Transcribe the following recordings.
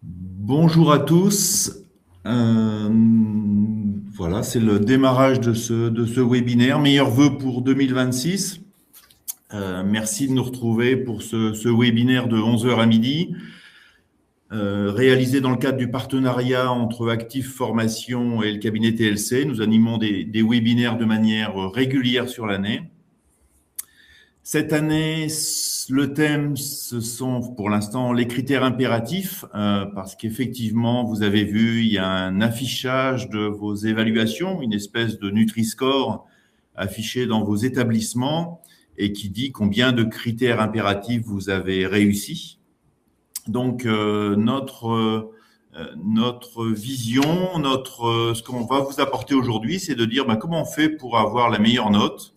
Bonjour à tous. Voilà, c'est le démarrage de ce webinaire. Meilleurs vœux pour 2026. Merci de nous retrouver pour ce webinaire de 11 h à midi, réalisé dans le cadre du partenariat entre Actif Formation et le cabinet TLC. Nous animons des webinaires de manière régulière sur l'année. Cette année, le thème, ce sont pour l'instant les critères impératifs, parce qu'effectivement, vous avez vu, il y a un affichage de vos évaluations, une espèce de Nutri-Score affiché dans vos établissements et qui dit combien de critères impératifs vous avez réussi. Donc, notre vision, ce qu'on va vous apporter aujourd'hui, c'est de dire comment on fait pour avoir la meilleure note.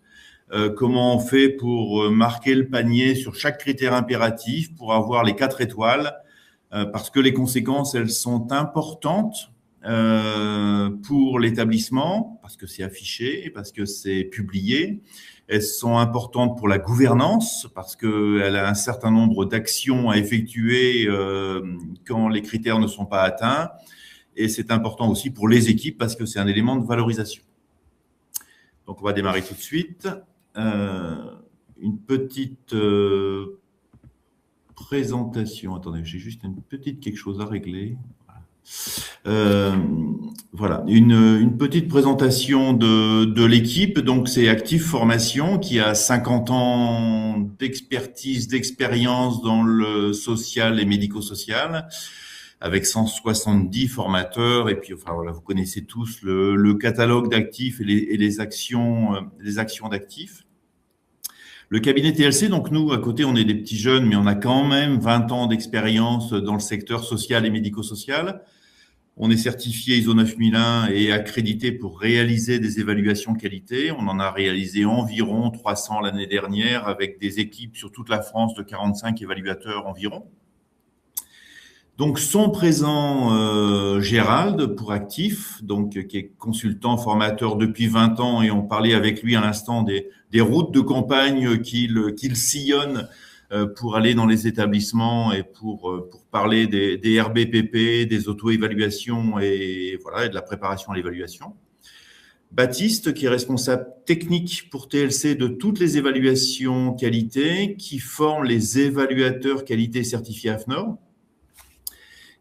Comment on fait pour marquer le panier sur chaque critère impératif pour avoir les 4 étoiles, parce que les conséquences, elles sont importantes pour l'établissement, parce que c'est affiché, parce que c'est publié. Elles sont importantes pour la gouvernance, parce qu'elle a un certain nombre d'actions à effectuer quand les critères ne sont pas atteints. Et c'est important aussi pour les équipes, parce que c'est un élément de valorisation. Donc, on va démarrer tout de suite. Une petite présentation. Attendez, j'ai juste une petite quelque chose à régler. Voilà, une petite présentation de l'équipe. Donc, c'est Actif Formation qui a 50 ans d'expertise, d'expérience dans le social et médico-social, avec 170 formateurs. Et puis, enfin voilà, vous connaissez tous le catalogue d'actifs et les actions d'actifs. Le cabinet TLC, donc nous, à côté, on est des petits jeunes, mais on a quand même 20 ans d'expérience dans le secteur social et médico-social. On est certifié ISO 9001 et accrédité pour réaliser des évaluations qualité. On en a réalisé environ 300 l'année dernière avec des équipes sur toute la France de 45 évaluateurs environ. Donc, sont présents Gérald pour Actif, donc qui est consultant formateur depuis 20 ans, et on parlait avec lui à l'instant des routes de campagne qu'il sillonne pour aller dans les établissements et pour parler des RBPP, des auto-évaluations et voilà, et de la préparation à l'évaluation. Baptiste, qui est responsable technique pour TLC de toutes les évaluations qualité, qui forme les évaluateurs qualité certifiés AFNOR.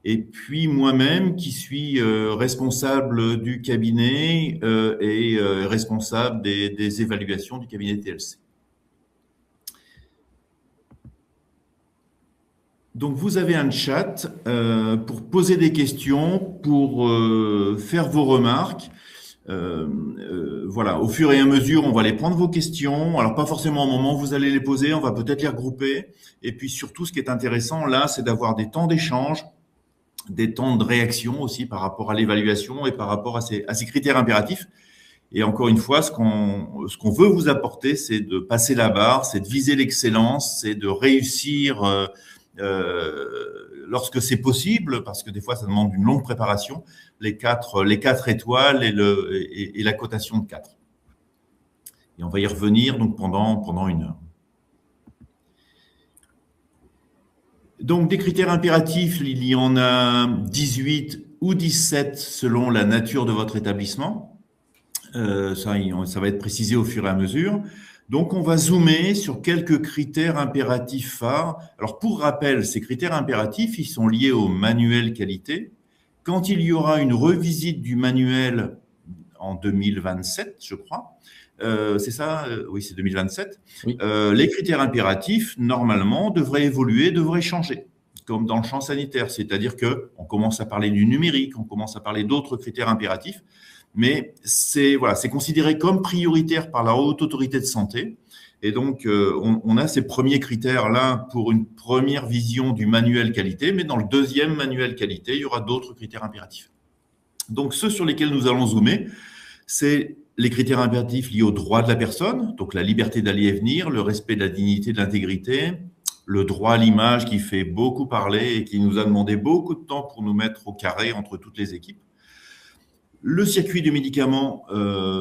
Et puis moi-même qui suis responsable du cabinet et responsable des évaluations du cabinet TLC. Donc vous avez un chat pour poser des questions, pour faire vos remarques. Voilà, au fur et à mesure, on va les prendre vos questions. Alors pas forcément au moment où vous allez les poser, on va peut-être les regrouper. Et puis surtout, ce qui est intéressant là, c'est d'avoir des temps d'échange, des temps de réaction aussi par rapport à l'évaluation et par rapport à ces critères impératifs. Et encore une fois, ce qu'on veut vous apporter, c'est de passer la barre, c'est de viser l'excellence, c'est de réussir lorsque c'est possible, parce que des fois, ça demande une longue préparation, les 4 étoiles et la cotation de 4. Et on va y revenir donc pendant 1 heure. Donc, des critères impératifs, il y en a 18 ou 17 selon la nature de votre établissement. Ça va être précisé au fur et à mesure. Donc, on va zoomer sur quelques critères impératifs phares. Alors, pour rappel, ces critères impératifs, ils sont liés au manuel qualité. Quand il y aura une revisite du manuel en 2027, je crois, c'est ça? Oui, c'est 2027. Oui. Les critères impératifs, normalement, devraient évoluer, devraient changer, comme dans le champ sanitaire. C'est-à-dire qu'on commence à parler du numérique, on commence à parler d'autres critères impératifs, mais c'est considéré comme prioritaire par la Haute Autorité de Santé. Et donc, on a ces premiers critères-là pour une première vision du manuel qualité, mais dans le deuxième manuel qualité, il y aura d'autres critères impératifs. Donc, ceux sur lesquels nous allons zoomer, c'est les critères impératifs liés aux droits de la personne, donc la liberté d'aller et venir, le respect de la dignité, de l'intégrité, le droit à l'image qui fait beaucoup parler et qui nous a demandé beaucoup de temps pour nous mettre au carré entre toutes les équipes. le circuit du médicament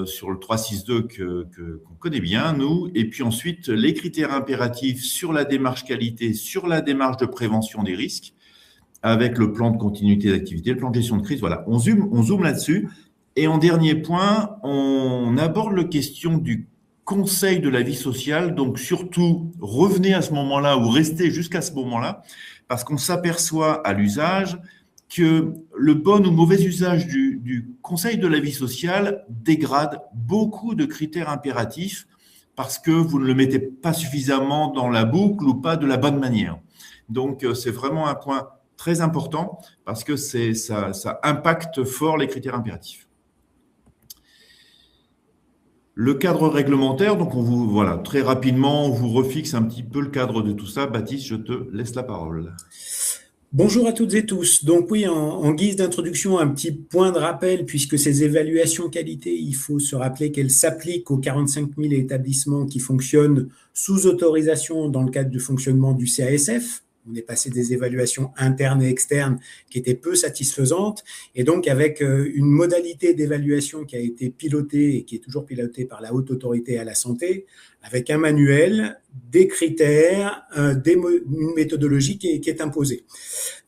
sur le 362 qu'on connaît bien, nous, et puis ensuite les critères impératifs sur la démarche qualité, sur la démarche de prévention des risques, avec le plan de continuité d'activité, le plan de gestion de crise. Voilà, on zoome là-dessus. Et en dernier point, on aborde la question du conseil de la vie sociale. Donc surtout, revenez à ce moment-là ou restez jusqu'à ce moment-là, parce qu'on s'aperçoit à l'usage que le bon ou mauvais usage du conseil de la vie sociale dégrade beaucoup de critères impératifs parce que vous ne le mettez pas suffisamment dans la boucle ou pas de la bonne manière. Donc, c'est vraiment un point très important parce que ça impacte fort les critères impératifs. Le cadre réglementaire, donc voilà, très rapidement, on vous refixe un petit peu le cadre de tout ça. Baptiste, je te laisse la parole. Bonjour à toutes et tous. Donc oui, en guise d'introduction, un petit point de rappel, puisque ces évaluations qualité, il faut se rappeler qu'elles s'appliquent aux 45 000 établissements qui fonctionnent sous autorisation dans le cadre du fonctionnement du CASF. On est passé des évaluations internes et externes qui étaient peu satisfaisantes, et donc avec une modalité d'évaluation qui a été pilotée et qui est toujours pilotée par la Haute Autorité à la Santé, avec un manuel, des critères, une méthodologie qui est imposée.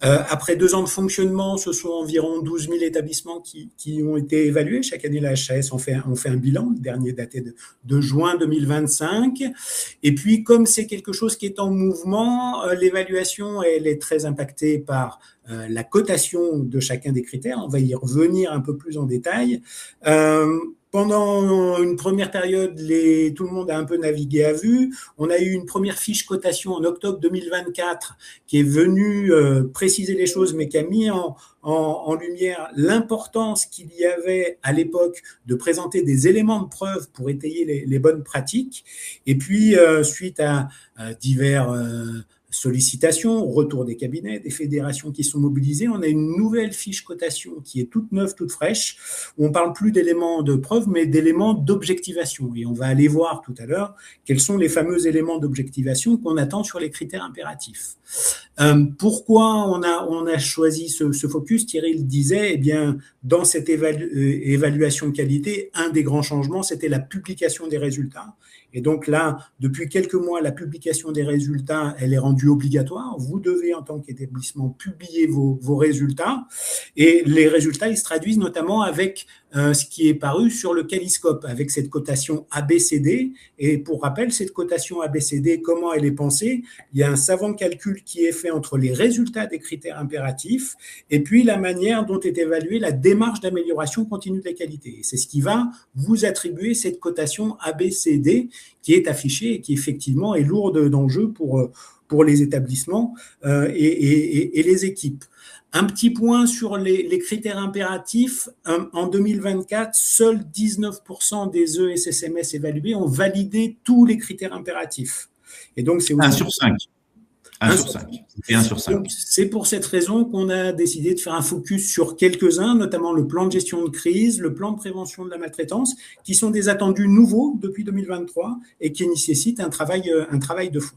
Après 2 ans de fonctionnement, ce sont environ 12 000 établissements qui ont été évalués. Chaque année, la HAS en fait un bilan, le dernier daté de juin 2025. Et puis, comme c'est quelque chose qui est en mouvement, l'évaluation, elle est très impactée par la cotation de chacun des critères. On va y revenir un peu plus en détail. Pendant une première période, tout le monde a un peu navigué à vue. On a eu une première fiche cotation en octobre 2024 qui est venue préciser les choses, mais qui a mis en lumière l'importance qu'il y avait à l'époque de présenter des éléments de preuve pour étayer les bonnes pratiques. Et puis, suite à divers sollicitations, retour des cabinets, des fédérations qui sont mobilisées, on a une nouvelle fiche cotation qui est toute neuve, toute fraîche, où on parle plus d'éléments de preuve, mais d'éléments d'objectivation. Et on va aller voir tout à l'heure quels sont les fameux éléments d'objectivation qu'on attend sur les critères impératifs. Pourquoi on a choisi ce focus? Thierry le disait, eh bien, dans cette évaluation de qualité, un des grands changements, c'était la publication des résultats. Et donc là, depuis quelques mois, la publication des résultats, elle est rendue obligatoire. Vous devez, en tant qu'établissement, publier vos résultats. Et les résultats, ils se traduisent notamment avec ce qui est paru sur le Qualiscope, avec cette cotation ABCD. Et pour rappel, cette cotation ABCD, comment elle est pensée? Il y a un savant calcul qui est fait entre les résultats des critères impératifs et puis la manière dont est évaluée la démarche d'amélioration continue de la qualité. Et c'est ce qui va vous attribuer cette cotation ABCD qui est affichée et qui effectivement est lourde d'enjeux pour les établissements et les équipes. Un petit point sur les critères impératifs. En 2024, seuls 19% des ESSMS évalués ont validé tous les critères impératifs. Et donc, c'est 1 sur 5. 1 sur 5. C'était 1 sur 5. C'est pour cette raison qu'on a décidé de faire un focus sur quelques-uns, notamment le plan de gestion de crise, le plan de prévention de la maltraitance, qui sont des attendus nouveaux depuis 2023 et qui nécessitent un travail de fond.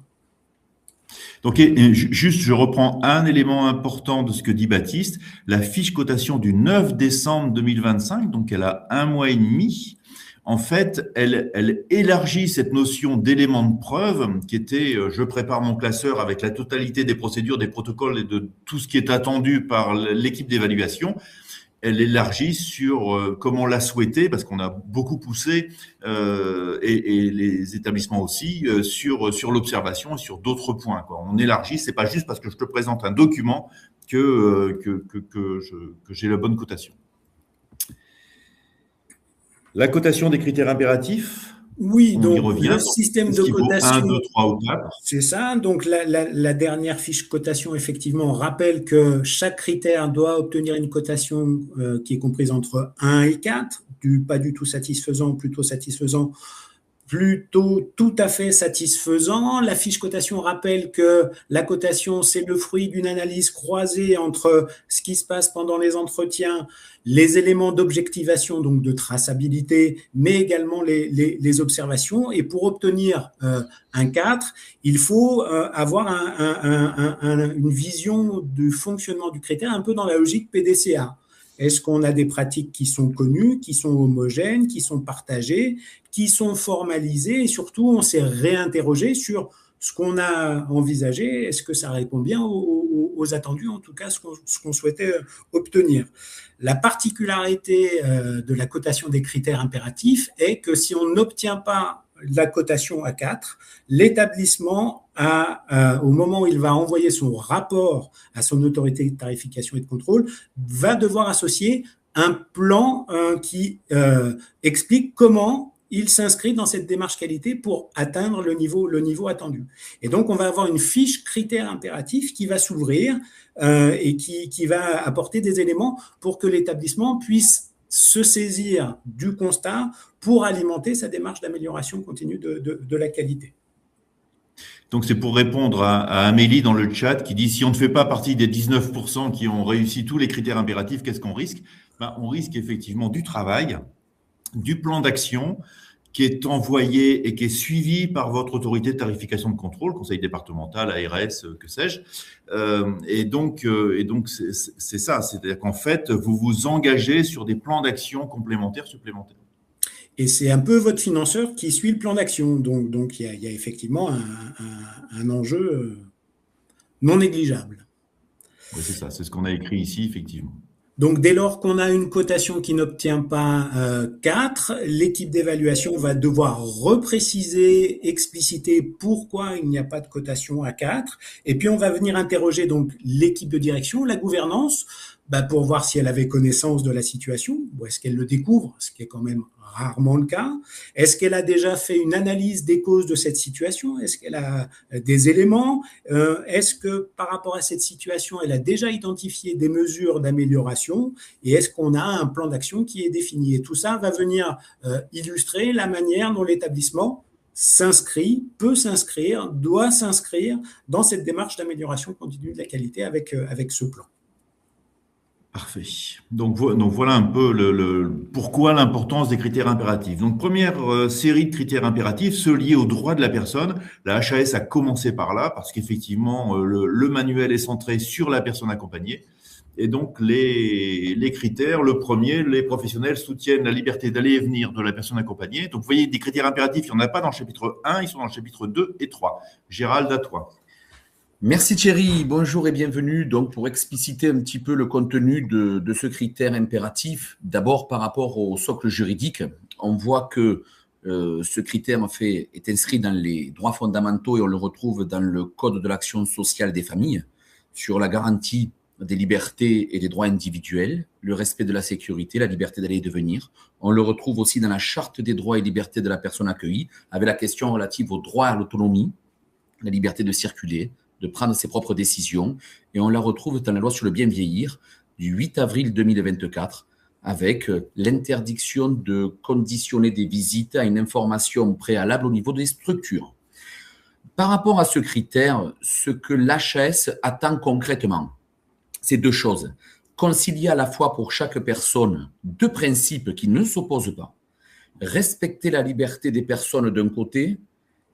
Donc, juste, je reprends un élément important de ce que dit Baptiste. La fiche cotation du 9 décembre 2025, donc elle a 1 mois et demi. En fait, elle élargit cette notion d'élément de preuve qui était je prépare mon classeur avec la totalité des procédures, des protocoles et de tout ce qui est attendu par l'équipe d'évaluation. Elle élargit sur comme on l'a souhaité, parce qu'on a beaucoup poussé, et les établissements aussi, sur l'observation et sur d'autres points, quoi. On élargit, c'est pas juste parce que je te présente un document que j'ai la bonne cotation. La cotation des critères impératifs. Oui, donc revient, le système de cotation, 1, 2, 3 ou 4. C'est ça. Donc la dernière fiche cotation, effectivement, rappelle que chaque critère doit obtenir une cotation qui est comprise entre 1 et 4, pas du tout satisfaisant, plutôt satisfaisant, plutôt tout à fait satisfaisant. La fiche cotation rappelle que la cotation, c'est le fruit d'une analyse croisée entre ce qui se passe pendant les entretiens, les éléments d'objectivation, donc de traçabilité, mais également les observations. Et pour obtenir un 4, il faut avoir une vision du fonctionnement du critère un peu dans la logique PDCA. Est-ce qu'on a des pratiques qui sont connues, qui sont homogènes, qui sont partagées, qui sont formalisées, et surtout, on s'est réinterrogé sur ce qu'on a envisagé, est-ce que ça répond bien aux attendus, en tout cas ce qu'on souhaitait obtenir. La particularité de la cotation des critères impératifs est que si on n'obtient pas la cotation à 4, l'établissement, au moment où il va envoyer son rapport à son autorité de tarification et de contrôle, va devoir associer un plan qui explique comment il s'inscrit dans cette démarche qualité pour atteindre le niveau attendu. Et donc, on va avoir une fiche critères impératifs qui va s'ouvrir et qui va apporter des éléments pour que l'établissement puisse se saisir du constat pour alimenter sa démarche d'amélioration continue de la qualité. Donc, c'est pour répondre à Amélie dans le chat qui dit si on ne fait pas partie des 19% qui ont réussi tous les critères impératifs, qu'est-ce qu'on risque? On risque effectivement du travail, du plan d'action qui est envoyé et qui est suivi par votre autorité de tarification de contrôle, conseil départemental, ARS, que sais-je. Et donc c'est ça, c'est-à-dire qu'en fait, vous vous engagez sur des plans d'action complémentaires, supplémentaires. Et c'est un peu votre financeur qui suit le plan d'action. Donc il y a effectivement un enjeu non négligeable. Oui, c'est ça, c'est ce qu'on a écrit ici, effectivement. Donc, dès lors qu'on a une cotation qui n'obtient pas 4, l'équipe d'évaluation va devoir repréciser, expliciter pourquoi il n'y a pas de cotation à 4. Et puis, on va venir interroger donc l'équipe de direction, la gouvernance, pour voir si elle avait connaissance de la situation, ou est-ce qu'elle le découvre, ce qui est quand même rarement le cas. Est-ce qu'elle a déjà fait une analyse des causes de cette situation? Est-ce qu'elle a des éléments? Est-ce que par rapport à cette situation, elle a déjà identifié des mesures d'amélioration? Et est-ce qu'on a un plan d'action qui est défini? Et tout ça va venir illustrer la manière dont l'établissement s'inscrit, peut s'inscrire, doit s'inscrire dans cette démarche d'amélioration continue de la qualité avec ce plan. Parfait. Donc voilà un peu pourquoi l'importance des critères impératifs. Donc première série de critères impératifs, ceux liés aux droits de la personne. La HAS a commencé par là parce qu'effectivement le manuel est centré sur la personne accompagnée. Et donc les critères, le premier, les professionnels soutiennent la liberté d'aller et venir de la personne accompagnée. Donc vous voyez, des critères impératifs, il n'y en a pas dans le chapitre 1, ils sont dans le chapitre 2 et 3. Gérald, à toi. Merci Thierry, bonjour et bienvenue. Donc pour expliciter un petit peu le contenu de ce critère impératif, d'abord par rapport au socle juridique, on voit que ce critère est inscrit dans les droits fondamentaux et on le retrouve dans le Code de l'action sociale des familles sur la garantie des libertés et des droits individuels, le respect de la sécurité, la liberté d'aller et de venir. On le retrouve aussi dans la charte des droits et libertés de la personne accueillie avec la question relative au droit à l'autonomie, la liberté de circuler, de prendre ses propres décisions, et on la retrouve dans la loi sur le bien vieillir du 8 avril 2024 avec l'interdiction de conditionner des visites à une information préalable au niveau des structures. Par rapport à ce critère, ce que l'HAS attend concrètement, c'est deux choses. Concilier à la fois pour chaque personne deux principes qui ne s'opposent pas. Respecter la liberté des personnes d'un côté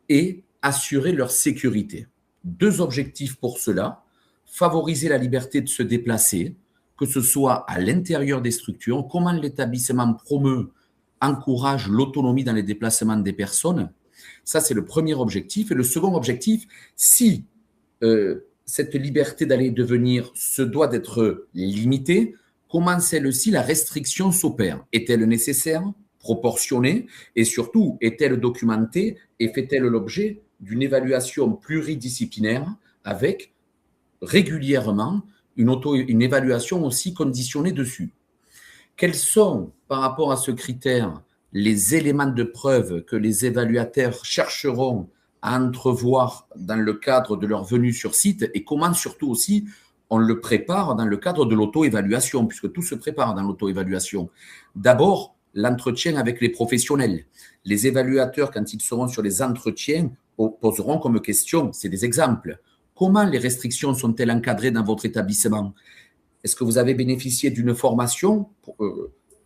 et assurer leur sécurité. Deux objectifs pour cela, favoriser la liberté de se déplacer, que ce soit à l'intérieur des structures, comment l'établissement promeut, encourage l'autonomie dans les déplacements des personnes. Ça, c'est le premier objectif. Et le second objectif, si cette liberté d'aller et de venir se doit d'être limitée, comment celle-ci, la restriction s'opère? Est-elle nécessaire, proportionnée et surtout, est-elle documentée et fait-elle l'objet d'une pluridisciplinaire avec régulièrement une évaluation aussi conditionnée dessus. Quels sont, par rapport à ce critère, les éléments de preuve que les évaluateurs chercheront à entrevoir dans le cadre de leur venue sur site et comment surtout aussi on le prépare dans le cadre de l'auto-évaluation, puisque tout se prépare dans l'auto-évaluation. D'abord, l'entretien avec les professionnels. Les évaluateurs, quand ils seront sur les entretiens, poseront comme question, c'est des exemples, comment les restrictions sont-elles encadrées dans votre établissement? Est-ce que vous avez bénéficié d'une formation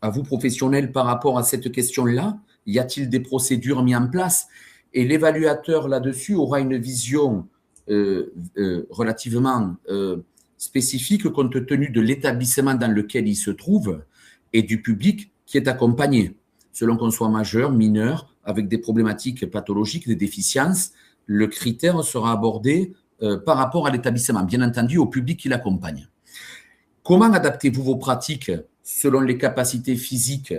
à vous professionnels par rapport à cette question-là? Y a-t-il des procédures mises en place? Et l'évaluateur là-dessus aura une vision relativement spécifique compte tenu de l'établissement dans lequel il se trouve et du public qui est accompagné. Selon qu'on soit majeur, mineur, avec des problématiques pathologiques, des déficiences, le critère sera abordé par rapport à l'établissement, bien entendu au public qui l'accompagne. Comment adaptez-vous vos pratiques selon les capacités physiques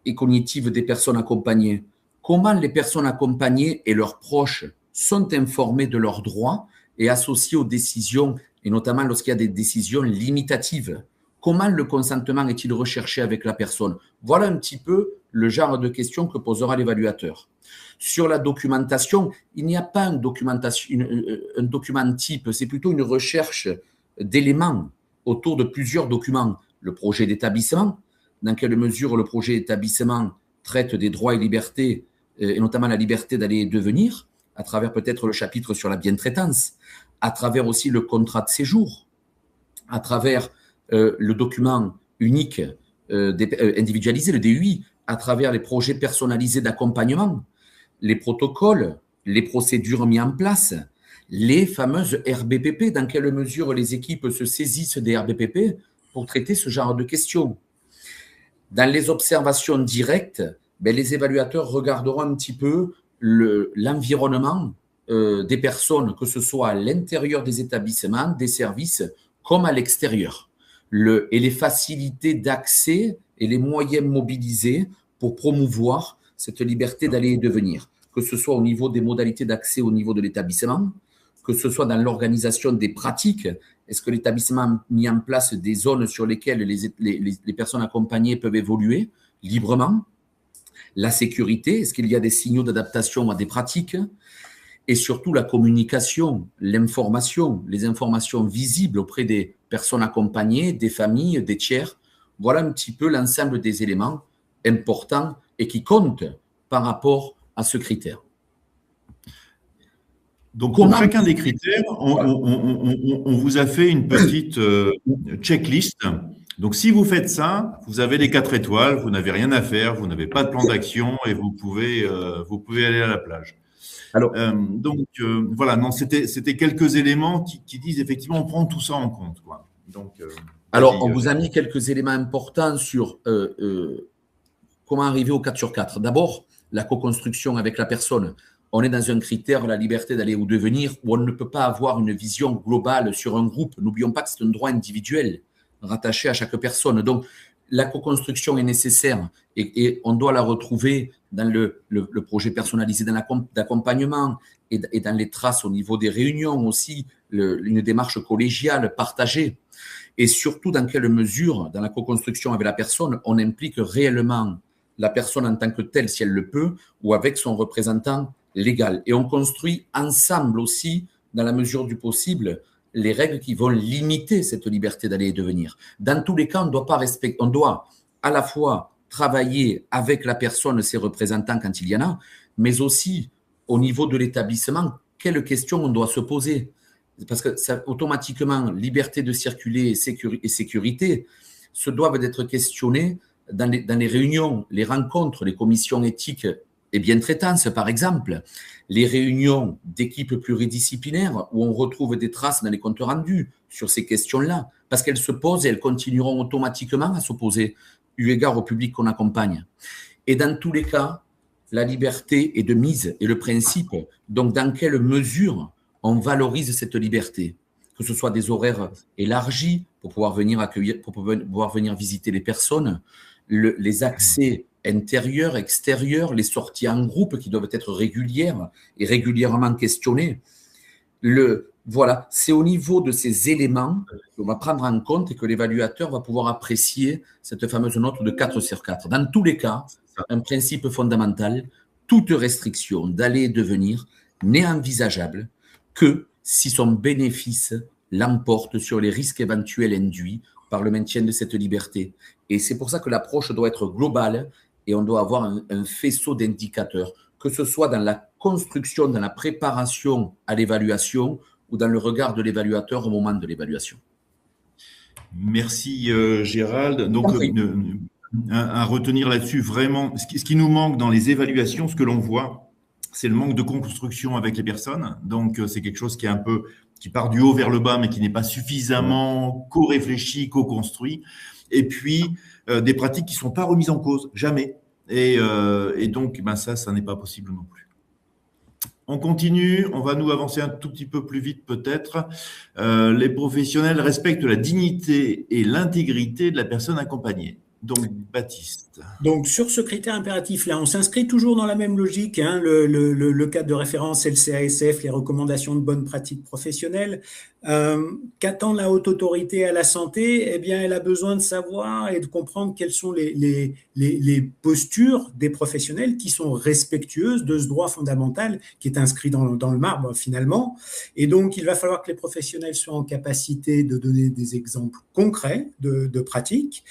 et cognitives des personnes accompagnées? Comment les personnes accompagnées et leurs proches sont informés de leurs droits et associés aux décisions, et notamment lorsqu'il y a des décisions limitatives? Comment le consentement est-il recherché avec la personne? Voilà un petit peu le genre de questions que posera l'évaluateur. Sur la documentation, il n'y a pas un document type, c'est plutôt une recherche d'éléments autour de plusieurs documents. Le projet d'établissement, dans quelle mesure le projet d'établissement traite des droits et libertés, et notamment la liberté d'aller et de venir, à travers peut-être le chapitre sur la bientraitance, à travers aussi le contrat de séjour, à travers le document unique individualisé, le DUI, à travers les projets personnalisés d'accompagnement, les protocoles, les procédures mises en place, les fameuses RBPP, dans quelle mesure les équipes se saisissent des RBPP pour traiter ce genre de questions. Dans les observations directes, les évaluateurs regarderont un petit peu l'environnement des personnes, que ce soit à l'intérieur des établissements, des services, comme à l'extérieur, et les facilités d'accès et les moyens mobilisés pour promouvoir cette liberté d'aller et de venir, que ce soit au niveau des modalités d'accès au niveau de l'établissement, que ce soit dans l'organisation des pratiques. Est-ce que l'établissement a mis en place des zones sur lesquelles les personnes accompagnées peuvent évoluer librement? La sécurité, est-ce qu'il y a des signaux d'adaptation à des pratiques? Et surtout la communication, l'information, les informations visibles auprès des personnes accompagnées, des familles, des tiers. Voilà un petit peu l'ensemble des éléments importants et qui comptent par rapport à ce critère. Donc, pour chacun des critères, on vous a fait une petite checklist. Donc, si vous faites ça, vous avez les 4 étoiles, vous n'avez rien à faire, vous n'avez pas de plan d'action et vous pouvez aller à la plage. Alors, voilà, non, c'était quelques éléments qui disent effectivement, on prend tout ça en compte, quoi. Donc, alors, on vous a mis quelques éléments importants sur comment arriver au 4 sur 4. D'abord, la co-construction avec la personne. On est dans un critère, la liberté d'aller ou de venir, où on ne peut pas avoir une vision globale sur un groupe. N'oublions pas que c'est un droit individuel rattaché à chaque personne. Donc, la co-construction est nécessaire et on doit la retrouver dans le projet personnalisé d'accompagnement et dans les traces au niveau des réunions aussi, une démarche collégiale, partagée. Et surtout, dans quelle mesure, dans la co-construction avec la personne, on implique réellement la personne en tant que telle, si elle le peut, ou avec son représentant légal. Et on construit ensemble aussi, dans la mesure du possible, les règles qui vont limiter cette liberté d'aller et de venir. Dans tous les cas, on doit à la fois travailler avec la personne, ses représentants quand il y en a, mais aussi au niveau de l'établissement, quelles questions on doit se poser. Parce que ça, automatiquement, liberté de circuler et sécurité se doivent d'être questionnées dans les réunions, les rencontres, les commissions éthiques et bientraitance, par exemple, les réunions d'équipes pluridisciplinaires où on retrouve des traces dans les comptes rendus sur ces questions-là, parce qu'elles se posent et elles continueront automatiquement à se poser eu égard au public qu'on accompagne. Et dans tous les cas, la liberté est de mise et le principe, donc dans quelle mesure on valorise cette liberté, que ce soit des horaires élargis pour pouvoir venir accueillir, pour pouvoir venir visiter les personnes, les accès intérieurs, extérieurs, les sorties en groupe qui doivent être régulières et régulièrement questionnées. Voilà, c'est au niveau de ces éléments qu'on va prendre en compte et que l'évaluateur va pouvoir apprécier cette fameuse note de 4 sur 4. Dans tous les cas, un principe fondamental, toute restriction d'aller et de venir n'est envisageable que si son bénéfice l'emporte sur les risques éventuels induits par le maintien de cette liberté. Et c'est pour ça que l'approche doit être globale et on doit avoir un faisceau d'indicateurs, que ce soit dans la construction, dans la préparation à l'évaluation ou dans le regard de l'évaluateur au moment de l'évaluation. Merci Gérald. Donc, à retenir là-dessus, vraiment, ce qui nous manque dans les évaluations, ce que l'on voit, c'est le manque de construction avec les personnes. Donc, c'est quelque chose qui est un peu, qui part du haut vers le bas, mais qui n'est pas suffisamment co-réfléchi, co-construit. Et puis, des pratiques qui ne sont pas remises en cause, jamais. Et donc, ben ça n'est pas possible non plus. On continue, on va nous avancer un tout petit peu plus vite peut-être. Les professionnels respectent la dignité et l'intégrité de la personne accompagnée. Donc, Baptiste. Donc, sur ce critère impératif-là, on s'inscrit toujours dans la même logique. Hein, le cadre de référence, c'est le CASF, les recommandations de bonnes pratiques professionnelles. Qu'attend la haute autorité à la santé? Eh bien, elle a besoin de savoir et de comprendre quelles sont les postures des professionnels qui sont respectueuses de ce droit fondamental qui est inscrit dans le marbre, finalement. Et donc, il va falloir que les professionnels soient en capacité de donner des exemples concrets de pratiques.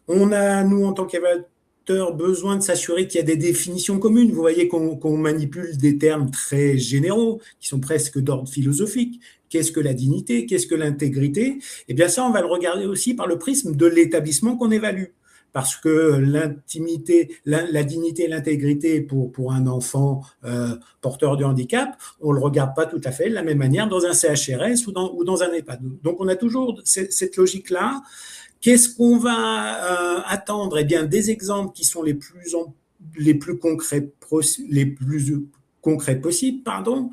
On a, nous, en tant qu'évaluateurs, besoin de s'assurer qu'il y a des définitions communes. Vous voyez qu'on manipule des termes très généraux qui sont presque d'ordre philosophique. Qu'est-ce que la dignité? Qu'est-ce que l'intégrité? Eh bien, ça, on va le regarder aussi par le prisme de l'établissement qu'on évalue. Parce que l'intimité, la dignité et l'intégrité pour un enfant porteur de handicap, on ne le regarde pas tout à fait de la même manière dans un CHRS ou dans un EHPAD. Donc, on a toujours cette logique-là. Qu'est-ce qu'on va attendre? Eh bien, des exemples qui sont les plus concrets possibles, pardon.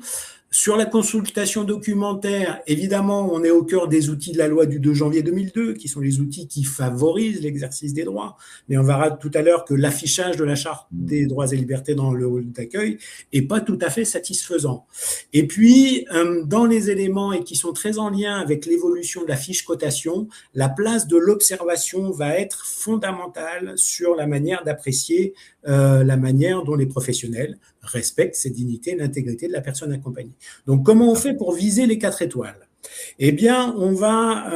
Sur la consultation documentaire, évidemment, on est au cœur des outils de la loi du 2 janvier 2002, qui sont les outils qui favorisent l'exercice des droits. Mais on verra tout à l'heure que l'affichage de la Charte des droits et libertés dans le hall d'accueil est pas tout à fait satisfaisant. Et puis, dans les éléments et qui sont très en lien avec l'évolution de la fiche cotation, la place de l'observation va être fondamentale sur la manière d'apprécier la manière dont les professionnels respectent cette dignité et l'intégrité de la personne accompagnée. Donc, comment on fait pour viser les 4 étoiles? Eh bien, on va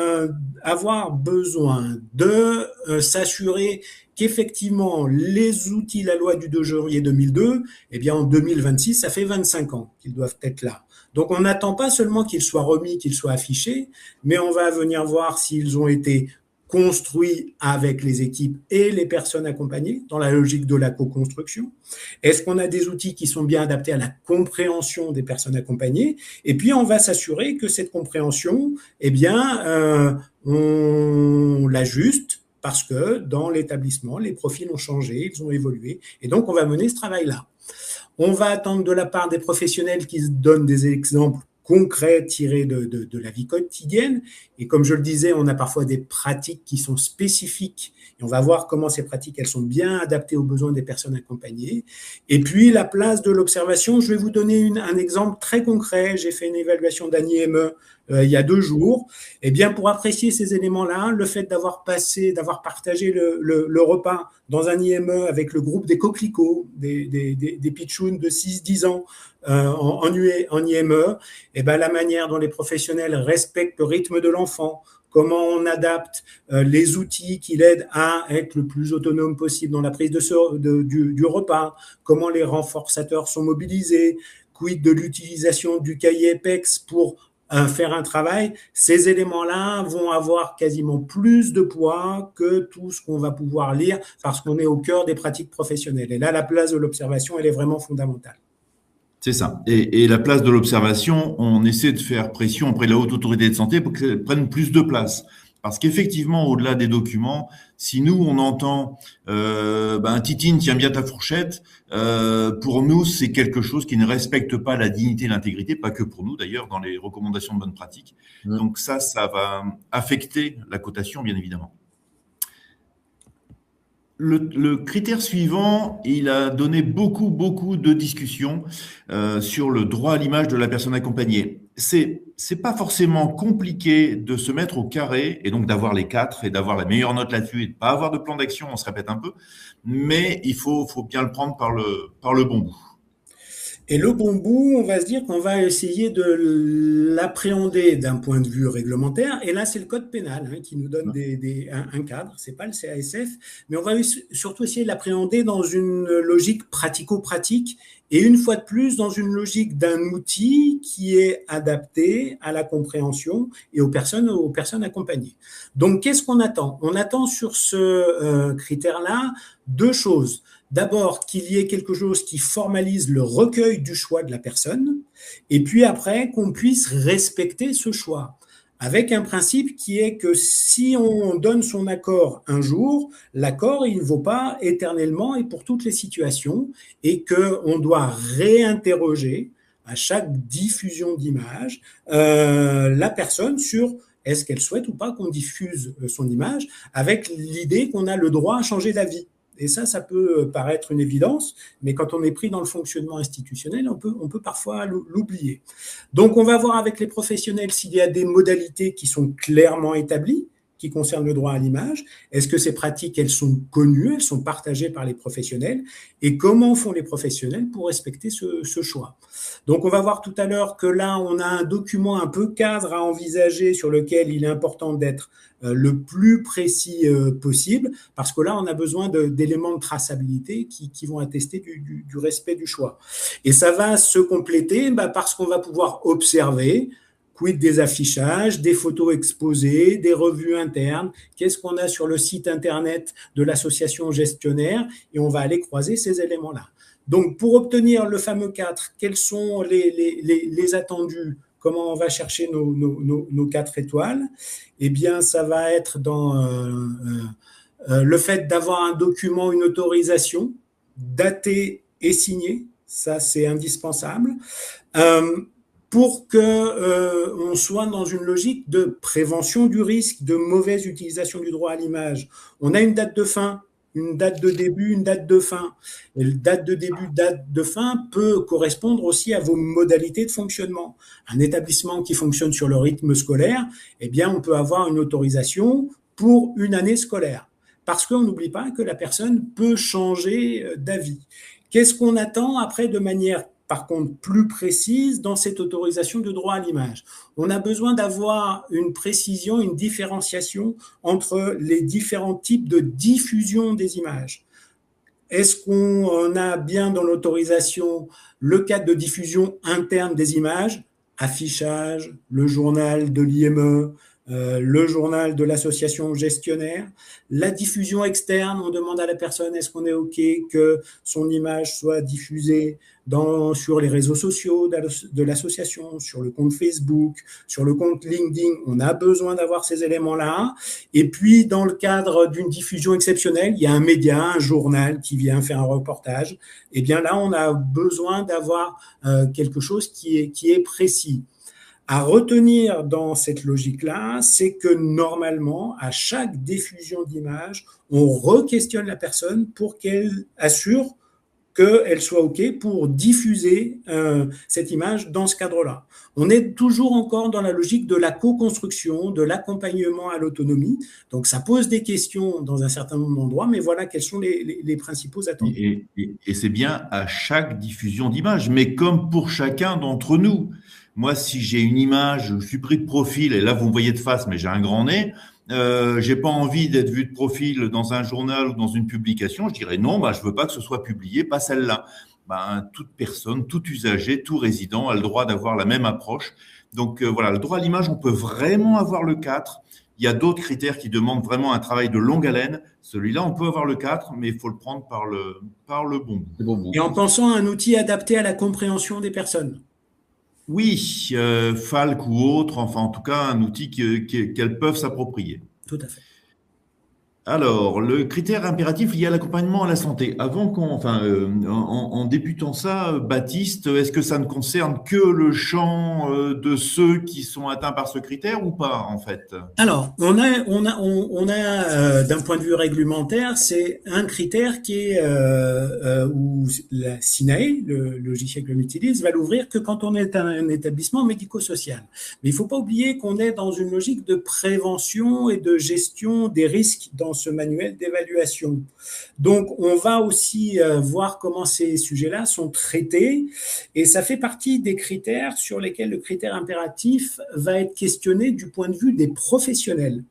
avoir besoin de s'assurer qu'effectivement, les outils, la loi du 2 janvier 2002, eh bien, en 2026, ça fait 25 ans qu'ils doivent être là. Donc, on n'attend pas seulement qu'ils soient remis, qu'ils soient affichés, mais on va venir voir s'ils ont été construit avec les équipes et les personnes accompagnées dans la logique de la co-construction. Est-ce qu'on a des outils qui sont bien adaptés à la compréhension des personnes accompagnées? Et puis, on va s'assurer que cette compréhension, eh bien, on l'ajuste parce que dans l'établissement, les profils ont changé, ils ont évolué. Et donc, on va mener ce travail-là. On va attendre de la part des professionnels qui donnent des exemples concrets tirés de la vie quotidienne. Et comme je le disais, on a parfois des pratiques qui sont spécifiques et on va voir comment ces pratiques, elles sont bien adaptées aux besoins des personnes accompagnées. Et puis, la place de l'observation, je vais vous donner un exemple très concret. J'ai fait une évaluation d'un IME il y a 2 jours. Eh bien, pour apprécier ces éléments-là, le fait d'avoir partagé le repas dans un IME avec le groupe des coquelicots, des pitchouns de 6-10 ans en IME, eh bien, la manière dont les professionnels respectent le rythme de l'enfant, comment on adapte les outils qui l'aident à être le plus autonome possible dans la prise du repas, comment les renforçateurs sont mobilisés, quid de l'utilisation du cahier EPEX pour faire un travail, ces éléments-là vont avoir quasiment plus de poids que tout ce qu'on va pouvoir lire parce qu'on est au cœur des pratiques professionnelles. Et là, la place de l'observation, elle est vraiment fondamentale. C'est ça. Et la place de l'observation, on essaie de faire pression auprès de la haute autorité de santé pour qu'elle prenne plus de place. Parce qu'effectivement, au-delà des documents, si nous, on entend Titine, tiens bien ta fourchette, pour nous, c'est quelque chose qui ne respecte pas la dignité et l'intégrité, pas que pour nous d'ailleurs, dans les recommandations de bonne pratique. Donc ça va affecter la cotation, bien évidemment. Le critère suivant, il a donné beaucoup de discussions sur le droit à l'image de la personne accompagnée. C'est pas forcément compliqué de se mettre au carré et donc d'avoir les 4 et d'avoir la meilleure note là-dessus et de pas avoir de plan d'action, on se répète un peu, mais il faut bien le prendre par le bon bout. Et le bon bout, on va se dire qu'on va essayer de l'appréhender d'un point de vue réglementaire. Et là, c'est le code pénal qui nous donne un cadre. C'est pas le CASF, mais on va surtout essayer de l'appréhender dans une logique pratico-pratique et une fois de plus dans une logique d'un outil qui est adapté à la compréhension et aux personnes accompagnées. Donc, qu'est-ce qu'on attend? On attend sur ce critère-là deux choses. D'abord, qu'il y ait quelque chose qui formalise le recueil du choix de la personne, et puis après, qu'on puisse respecter ce choix, avec un principe qui est que si on donne son accord un jour, l'accord, il ne vaut pas éternellement et pour toutes les situations, et qu'on doit réinterroger à chaque diffusion d'image la personne sur est-ce qu'elle souhaite ou pas qu'on diffuse son image, avec l'idée qu'on a le droit à changer d'avis. Et ça peut paraître une évidence, mais quand on est pris dans le fonctionnement institutionnel, on peut parfois l'oublier. Donc, on va voir avec les professionnels s'il y a des modalités qui sont clairement établies, qui concernent le droit à l'image. Est-ce que ces pratiques, elles sont connues, elles sont partagées par les professionnels? Et comment font les professionnels pour respecter ce choix? Donc, on va voir tout à l'heure que là, on a un document un peu cadre à envisager sur lequel il est important d'être le plus précis possible, parce que là, on a besoin d'éléments de traçabilité qui vont attester du respect du choix. Et ça va se compléter parce qu'on va pouvoir observer, quid des affichages, des photos exposées, des revues internes, qu'est-ce qu'on a sur le site internet de l'association gestionnaire, et on va aller croiser ces éléments-là. Donc, pour obtenir le fameux 4, quels sont les attendus? Comment on va chercher nos 4 étoiles? Eh bien, ça va être dans le fait d'avoir un document, une autorisation, datée et signée. Ça, c'est indispensable. Pour qu'on soit dans une logique de prévention du risque de mauvaise utilisation du droit à l'image. On a une date de fin, une date de début, une date de fin. Et la date de début, date de fin peut correspondre aussi à vos modalités de fonctionnement. Un établissement qui fonctionne sur le rythme scolaire, eh bien, on peut avoir une autorisation pour une année scolaire. Parce qu'on n'oublie pas que la personne peut changer d'avis. Qu'est-ce qu'on attend après de manière par contre plus précise dans cette autorisation de droit à l'image? On a besoin d'avoir une précision, une différenciation entre les différents types de diffusion des images. Est-ce qu'on a bien dans l'autorisation le cadre de diffusion interne des images, affichage, le journal de l'IME, le journal de l'association gestionnaire, la diffusion externe, on demande à la personne est-ce qu'on est OK que son image soit diffusée sur les réseaux sociaux de l'association, sur le compte Facebook, sur le compte LinkedIn, on a besoin d'avoir ces éléments-là. Et puis, dans le cadre d'une diffusion exceptionnelle, il y a un média, un journal qui vient faire un reportage. Eh bien là, on a besoin d'avoir quelque chose qui est précis. À retenir dans cette logique-là, c'est que normalement, à chaque diffusion d'image, on re-questionne la personne pour qu'elle assure qu'elle soit OK pour diffuser cette image dans ce cadre-là. On est toujours encore dans la logique de la co-construction, de l'accompagnement à l'autonomie. Donc, ça pose des questions dans un certain nombre d'endroits, mais voilà quels sont les principaux attendus. Et c'est bien à chaque diffusion d'image, mais comme pour chacun d'entre nous. Moi, si j'ai une image, je suis pris de profil, et là, vous me voyez de face, mais j'ai un grand nez, j'ai pas envie d'être vu de profil dans un journal ou dans une publication, je dirais non, je veux pas que ce soit publié, pas celle-là. Toute personne, tout usager, tout résident a le droit d'avoir la même approche. Donc voilà, le droit à l'image, on peut vraiment avoir le 4. Il y a d'autres critères qui demandent vraiment un travail de longue haleine. Celui-là, on peut avoir le 4, mais il faut le prendre par le bon bout. Et en pensant à un outil adapté à la compréhension des personnes. Oui, Falk ou autre, enfin en tout cas un outil qu'elles peuvent s'approprier. Tout à fait. Alors, le critère impératif lié à l'accompagnement à la santé. En débutant ça, Baptiste, est-ce que ça ne concerne que le champ de ceux qui sont atteints par ce critère ou pas, en fait? Alors, on a d'un point de vue réglementaire, c'est un critère qui est où la SINAE, le logiciel que l'on utilise, va l'ouvrir que quand on est un établissement médico-social. Mais il ne faut pas oublier qu'on est dans une logique de prévention et de gestion des risques dans ce manuel d'évaluation. Donc, on va aussi voir comment ces sujets-là sont traités, et ça fait partie des critères sur lesquels le critère impératif va être questionné du point de vue des professionnels.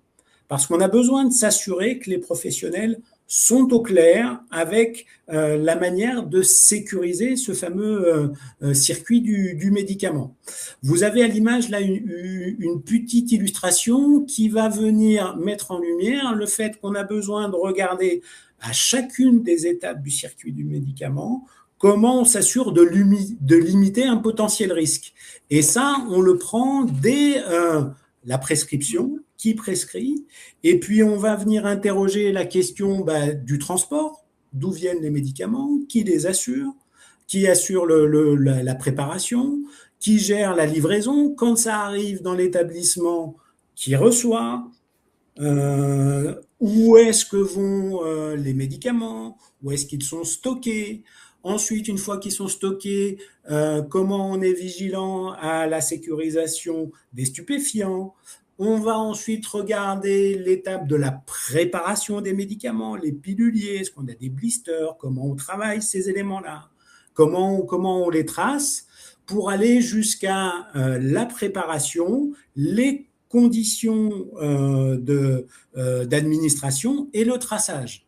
Parce qu'on a besoin de s'assurer que les professionnels sont au clair avec la manière de sécuriser ce fameux circuit du médicament. Vous avez à l'image là une petite illustration qui va venir mettre en lumière le fait qu'on a besoin de regarder à chacune des étapes du circuit du médicament comment on s'assure de limiter un potentiel risque. Et ça, on le prend dès la prescription, qui prescrit, et puis on va venir interroger la question du transport, d'où viennent les médicaments, qui les assure, qui assure la préparation, qui gère la livraison, quand ça arrive dans l'établissement, qui reçoit, où est-ce que vont les médicaments, où est-ce qu'ils sont stockés. Ensuite, une fois qu'ils sont stockés, comment on est vigilant à la sécurisation des stupéfiants. On va ensuite regarder l'étape de la préparation des médicaments, les piluliers, est-ce qu'on a des blisters, comment on travaille ces éléments-là, comment on les trace pour aller jusqu'à la préparation, les conditions d'administration et le traçage.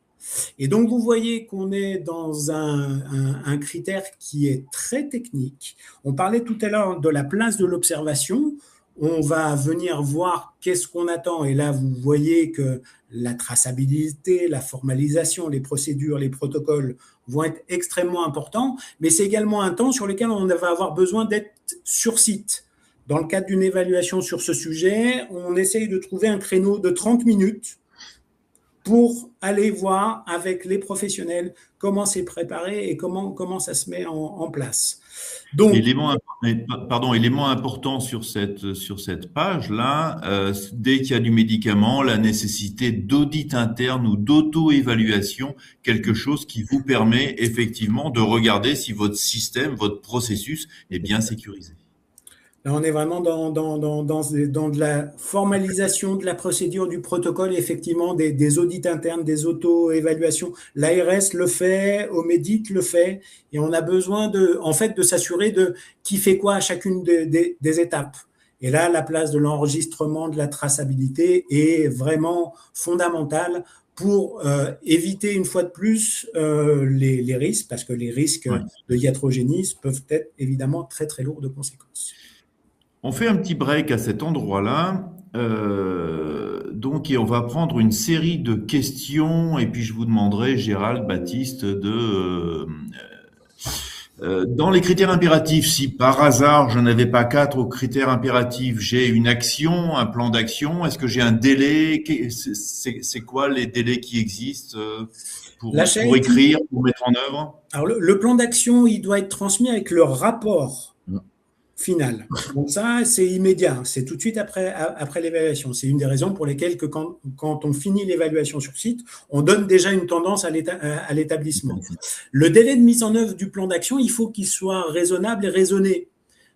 Et donc, vous voyez qu'on est dans un critère qui est très technique. On parlait tout à l'heure de la place de l'observation. On va venir voir qu'est-ce qu'on attend. Et là, vous voyez que la traçabilité, la formalisation, les procédures, les protocoles vont être extrêmement importants. Mais c'est également un temps sur lequel on va avoir besoin d'être sur site. Dans le cadre d'une évaluation sur ce sujet, on essaye de trouver un créneau de 30 minutes pour aller voir avec les professionnels comment c'est préparé et comment ça se met en place. Donc, élément important sur cette page-là, dès qu'il y a du médicament, la nécessité d'audit interne ou d'auto-évaluation, quelque chose qui vous permet effectivement de regarder si votre système, votre processus est bien sécurisé. Là, on est vraiment dans de la formalisation de la procédure, du protocole, effectivement, des audits internes, des auto-évaluations. L'ARS le fait, Omedit le fait, et on a besoin de s'assurer de qui fait quoi à chacune des étapes. Et là, la place de l'enregistrement, de la traçabilité est vraiment fondamentale pour éviter une fois de plus les risques, parce que les risques de iatrogénie peuvent être évidemment très très lourds de conséquences. On fait un petit break à cet endroit-là, donc, et on va prendre une série de questions, et puis je vous demanderai, Gérald, Baptiste, dans les critères impératifs, si par hasard je n'avais pas 4 aux critères impératifs, j'ai une action, un plan d'action, est-ce que j'ai un délai? C'est quoi les délais qui existent pour écrire, pour mettre en œuvre? Alors le plan d'action, il doit être transmis avec le rapport final. Donc ça, c'est immédiat, c'est tout de suite après l'évaluation. C'est une des raisons pour lesquelles que quand on finit l'évaluation sur site, on donne déjà une tendance à l'établissement. Le délai de mise en œuvre du plan d'action, il faut qu'il soit raisonnable et raisonné.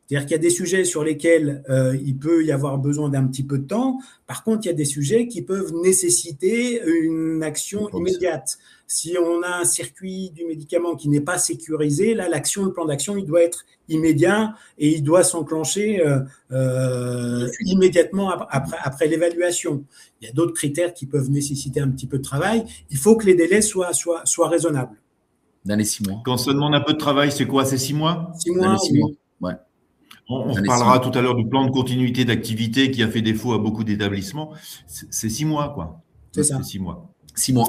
C'est-à-dire qu'il y a des sujets sur lesquels il peut y avoir besoin d'un petit peu de temps. Par contre, il y a des sujets qui peuvent nécessiter une action immédiate. Si on a un circuit du médicament qui n'est pas sécurisé, là, le plan d'action, il doit être immédiat et il doit s'enclencher immédiatement après l'évaluation. Il y a d'autres critères qui peuvent nécessiter un petit peu de travail. Il faut que les délais soient raisonnables. Dans les 6 mois. Quand on se demande un peu de travail, c'est quoi? C'est 6 mois? 6 mois, Dans les 6 mois. Ouais. On parlera tout à l'heure du plan de continuité d'activité qui a fait défaut à beaucoup d'établissements. C'est 6 mois, quoi. C'est ça. C'est 6 mois. 6 mois.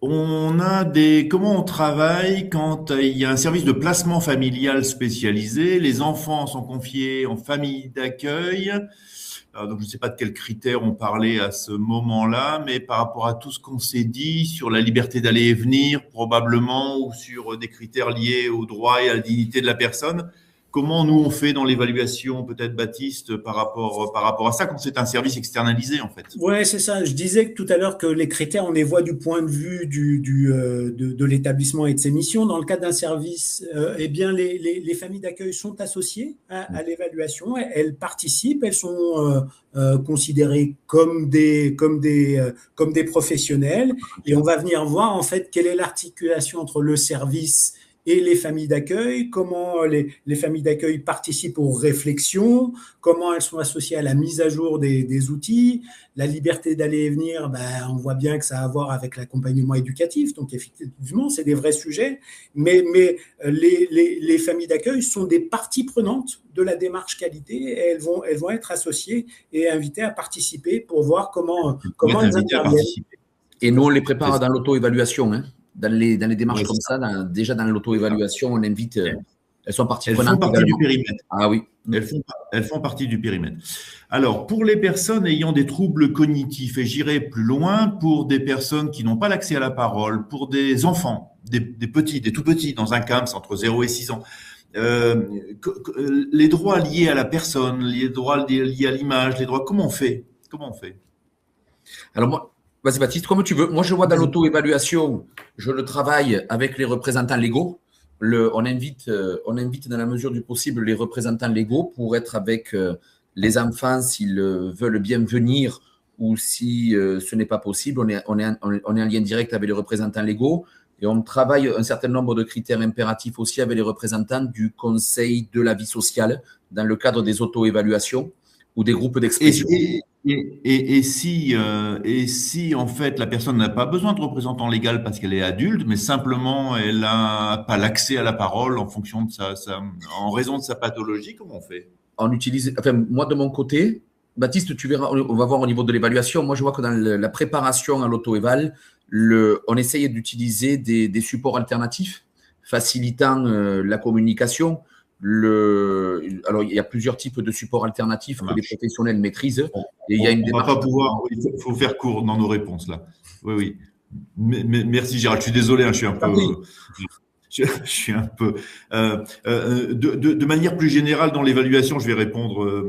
Comment on travaille quand il y a un service de placement familial spécialisé, les enfants sont confiés en famille d'accueil. Donc je ne sais pas de quels critères on parlait à ce moment-là, mais par rapport à tout ce qu'on s'est dit sur la liberté d'aller et venir probablement, ou sur des critères liés au droit et à la dignité de la personne, comment nous on fait dans l'évaluation, peut-être Baptiste, par rapport à ça, quand c'est un service externalisé en fait? Ouais, c'est ça. Je disais tout à l'heure que les critères, on les voit du point de vue de l'établissement et de ses missions. Dans le cadre d'un service, eh bien, les familles d'accueil sont associées à l'évaluation. Elles participent, elles sont considérées comme des professionnels. Et on va venir voir en fait quelle est l'articulation entre le service et les familles d'accueil, comment les familles d'accueil participent aux réflexions, comment elles sont associées à la mise à jour des outils, la liberté d'aller et venir, on voit bien que ça a à voir avec l'accompagnement éducatif, donc effectivement, c'est des vrais sujets, mais les familles d'accueil sont des parties prenantes de la démarche qualité et elles vont être associées et invitées à participer pour voir comment elles interviennent. Et nous, on les prépare dans l'auto-évaluation, hein. Dans les démarches comme ça, déjà dans l'auto-évaluation, on invite, elles sont parties prenantes. Elles font partie du périmètre. Ah oui. Elles font partie du périmètre. Alors, pour les personnes ayant des troubles cognitifs, et j'irai plus loin, pour des personnes qui n'ont pas l'accès à la parole, pour des enfants, des petits, des tout petits, dans un CAMS entre 0 et 6 ans, les droits liés à la personne, les droits liés à l'image, les droits, comment on fait? Alors moi, vas-y Baptiste, comme tu veux. Moi, je vois dans l'auto-évaluation, je le travaille avec les représentants légaux. On invite dans la mesure du possible les représentants légaux pour être avec les enfants s'ils veulent bien venir ou si ce n'est pas possible. On est en lien direct avec les représentants légaux et on travaille un certain nombre de critères impératifs aussi avec les représentants du Conseil de la vie sociale dans le cadre des auto-évaluations ou des groupes d'expression. Et si en fait la personne n'a pas besoin de représentant légal parce qu'elle est adulte, mais simplement elle n'a pas l'accès à la parole en fonction de en raison de sa pathologie, comment on fait? On utilise, moi de mon côté, Baptiste, tu verras, on va voir au niveau de l'évaluation. Moi, je vois que dans la préparation à l'auto-éval, on essaye d'utiliser des supports alternatifs facilitant la communication. Alors, il y a plusieurs types de supports alternatifs que les professionnels maîtrisent. Et il y a une démarche. On va pas pouvoir. Il faut faire court dans nos réponses là. Oui. Merci Gérald. Je suis désolé. Je suis un peu. Je suis un peu. De manière plus générale, dans l'évaluation, je vais répondre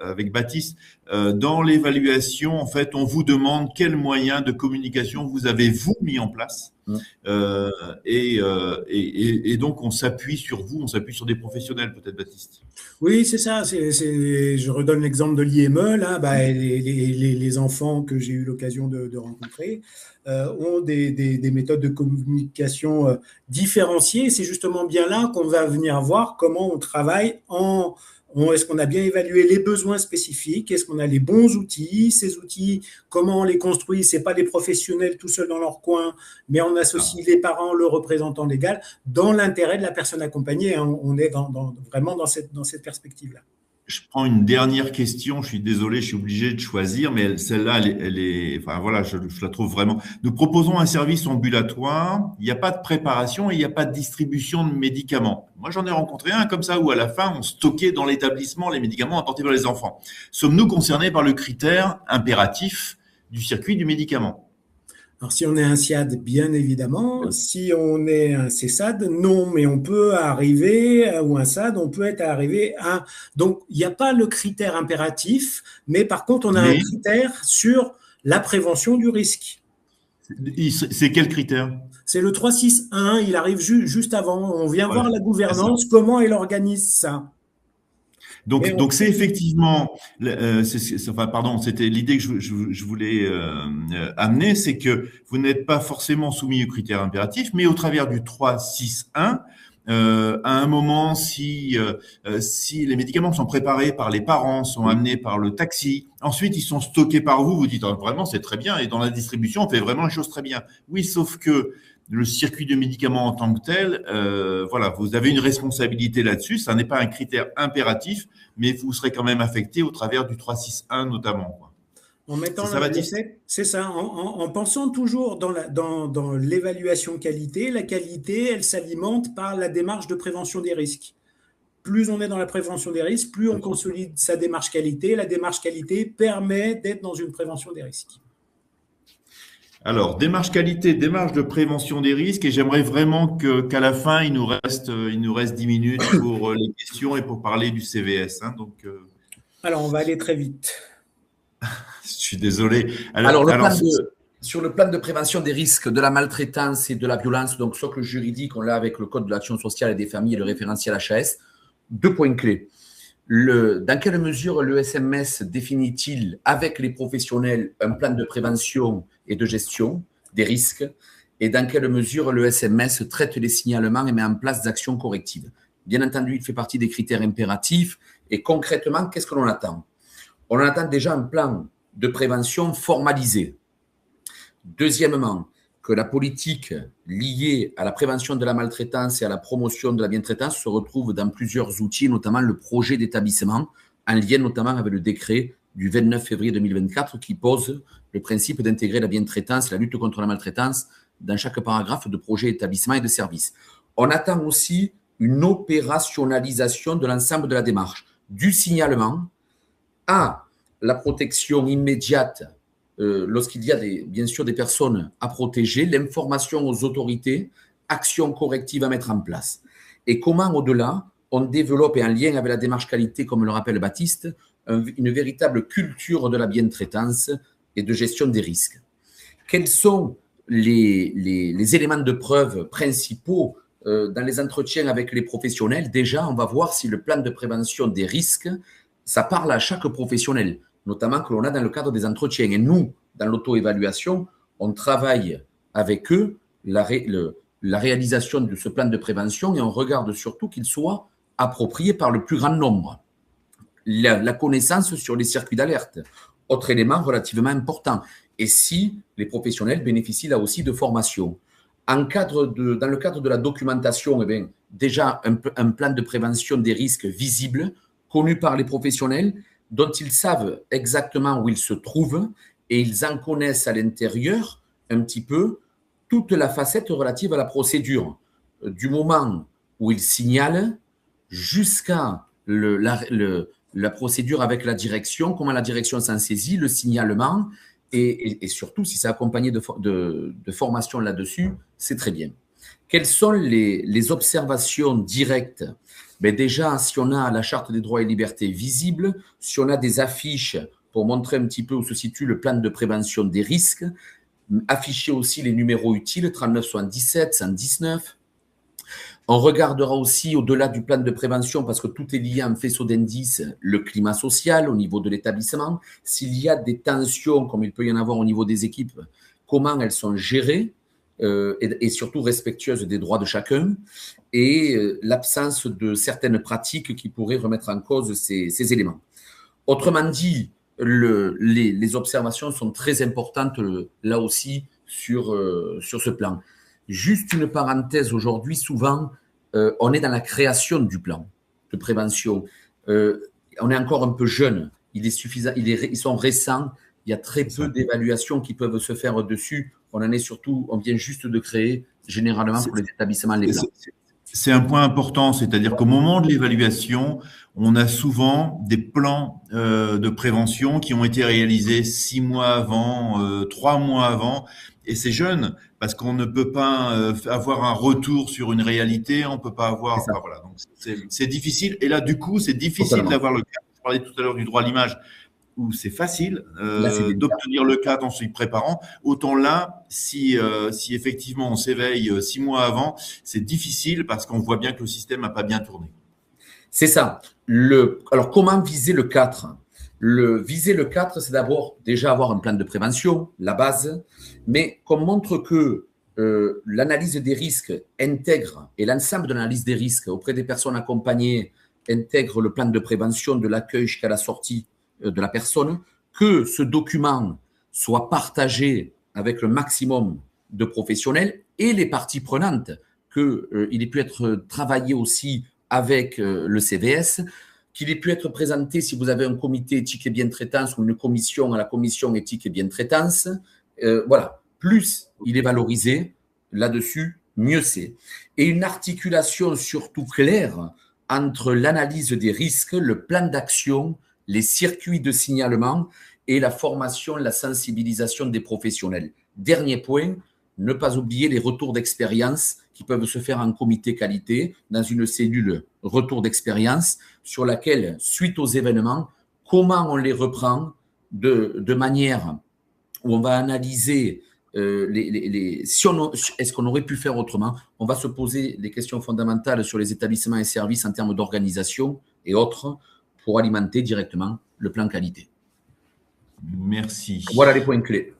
avec Baptiste. Dans l'évaluation, en fait, on vous demande quels moyens de communication vous avez vous mis en place. Et donc, on s'appuie sur vous, on s'appuie sur des professionnels, peut-être, Baptiste. Oui, c'est ça. Je redonne l'exemple de l'IME. Là, les enfants que j'ai eu l'occasion de rencontrer ont des méthodes de communication différenciées. C'est justement bien là qu'on va venir voir comment on travaille est-ce qu'on a bien évalué les besoins spécifiques? Est-ce qu'on a les bons outils? Ces outils, comment on les construit? C'est pas les professionnels tout seuls dans leur coin, mais on associe les parents, le représentant légal, dans l'intérêt de la personne accompagnée. On est vraiment dans cette perspective-là. Je prends une dernière question. Je suis désolé, je suis obligé de choisir, mais celle-là, elle est, enfin voilà, je la trouve vraiment. Nous proposons un service ambulatoire. Il n'y a pas de préparation et il n'y a pas de distribution de médicaments. Moi, j'en ai rencontré un comme ça où à la fin, on stockait dans l'établissement les médicaments apportés par les enfants. Sommes-nous concernés par le critère impératif du circuit du médicament? Alors, si on est un SIAD, bien évidemment. Si on est un CESAD, non, mais on peut arriver, ou un SAD, on peut être arrivé à… Donc, il n'y a pas le critère impératif, mais par contre, on a un critère sur la prévention du risque. C'est quel critère? C'est le 361, il arrive juste avant. On vient voir la gouvernance, comment elle organise ça. Donc c'est effectivement, c'était l'idée que je voulais amener, c'est que vous n'êtes pas forcément soumis aux critères impératifs, mais au travers du 361, à un moment, si les médicaments sont préparés par les parents, sont amenés par le taxi, ensuite ils sont stockés par vous, vous dites vraiment c'est très bien, et dans la distribution on fait vraiment les choses très bien. Oui, sauf que le circuit de médicaments en tant que tel, voilà, vous avez une responsabilité là-dessus. Ça n'est pas un critère impératif, mais vous serez quand même affecté au travers du 361 notamment, quoi. En mettant c'est ça, en pensant toujours dans l'évaluation qualité, la qualité, elle s'alimente par la démarche de prévention des risques. Plus on est dans la prévention des risques, plus on consolide sa démarche qualité. La démarche qualité permet d'être dans une prévention des risques. Alors, démarche qualité, démarche de prévention des risques, et j'aimerais vraiment qu'à la fin, il nous reste 10 minutes pour les questions et pour parler du CVS. Alors, on va aller très vite. Je suis désolé. Sur le plan de prévention des risques de la maltraitance et de la violence, donc socle juridique, on l'a avec le Code de l'action sociale et des familles et le référentiel HAS, 2 points clés. Dans quelle mesure le SMS définit-il avec les professionnels un plan de prévention et de gestion des risques? et dans quelle mesure le SMS traite les signalements et met en place des actions correctives. Bien entendu, il fait partie des critères impératifs. Et concrètement, qu'est-ce que l'on attend? On attend déjà un plan de prévention formalisé. Deuxièmement, que la politique liée à la prévention de la maltraitance et à la promotion de la bientraitance se retrouve dans plusieurs outils, notamment le projet d'établissement, en lien notamment avec le décret du 29 février 2024 qui pose le principe d'intégrer la bientraitance et la lutte contre la maltraitance dans chaque paragraphe de projet d'établissement et de service. On attend aussi une opérationnalisation de l'ensemble de la démarche, du signalement à la protection immédiate lorsqu'il y a bien sûr des personnes à protéger, l'information aux autorités, actions correctives à mettre en place. Et comment, au-delà, on développe, et en lien avec la démarche qualité, comme le rappelle Baptiste, une véritable culture de la bientraitance et de gestion des risques. Quels sont les éléments de preuve principaux dans les entretiens avec les professionnels? Déjà, on va voir si le plan de prévention des risques, ça parle à chaque professionnel, notamment que l'on a dans le cadre des entretiens. Et nous, dans l'auto-évaluation, on travaille avec eux la réalisation de ce plan de prévention et on regarde surtout qu'il soit approprié par le plus grand nombre. La connaissance sur les circuits d'alerte, autre élément relativement important. Et si les professionnels bénéficient là aussi de formation. Dans le cadre de la documentation, eh bien, déjà un plan de prévention des risques visible, connu par les professionnels, dont ils savent exactement où ils se trouvent et ils en connaissent à l'intérieur un petit peu toute la facette relative à la procédure, du moment où ils signalent jusqu'à la procédure avec la direction, comment la direction s'en saisit, le signalement et surtout si c'est accompagné de formation là-dessus, c'est très bien. Quelles sont les observations directes? Ben déjà, si on a la charte des droits et libertés visible, si on a des affiches pour montrer un petit peu où se situe le plan de prévention des risques, afficher aussi les numéros utiles, 39 77, 119. On regardera aussi au-delà du plan de prévention, parce que tout est lié en faisceau d'indices, le climat social au niveau de l'établissement. S'il y a des tensions, comme il peut y en avoir au niveau des équipes, comment elles sont gérées et surtout respectueuses des droits de chacun, et l'absence de certaines pratiques qui pourraient remettre en cause ces éléments. Autrement dit, les observations sont très importantes là aussi sur ce plan. Juste une parenthèse, aujourd'hui, souvent, on est dans la création du plan de prévention. On est encore un peu jeune, ils sont récents, il y a très peu d'évaluations qui peuvent se faire dessus. On vient juste de créer, généralement pour les établissements, les plans. C'est un point important, c'est-à-dire qu'au moment de l'évaluation, on a souvent des plans de prévention qui ont été réalisés 6 mois avant, 3 mois avant, et c'est jeune parce qu'on ne peut pas avoir un retour sur une réalité, on peut pas avoir, enfin, voilà, donc c'est difficile. Et là, du coup, c'est difficile d'avoir le cadre. Je parlais tout à l'heure du droit à l'image, où c'est facile d'obtenir le cadre en s'y préparant. Autant là, si effectivement on s'éveille 6 mois avant, c'est difficile parce qu'on voit bien que le système n'a pas bien tourné. C'est ça. Alors, comment viser le 4 ? Viser le 4, c'est d'abord déjà avoir un plan de prévention, la base, mais qu'on montre que l'analyse des risques intègre, et l'ensemble de l'analyse des risques auprès des personnes accompagnées intègre le plan de prévention de l'accueil jusqu'à la sortie de la personne, que ce document soit partagé avec le maximum de professionnels et les parties prenantes, qu'il ait pu être travaillé aussi avec le CVS, qu'il ait pu être présenté si vous avez un comité éthique et bientraitance ou une commission à la commission éthique et bientraitance. Voilà, plus il est valorisé là-dessus, mieux c'est. Et une articulation surtout claire entre l'analyse des risques, le plan d'action, les circuits de signalement et la formation, la sensibilisation des professionnels. Dernier point, ne pas oublier les retours d'expérience qui peuvent se faire en comité qualité, dans une cellule retour d'expérience sur laquelle, suite aux événements, comment on les reprend de manière où on va analyser est-ce qu'on aurait pu faire autrement. On va se poser des questions fondamentales sur les établissements et services en termes d'organisation et autres pour alimenter directement le plan qualité. Merci. Voilà les points clés.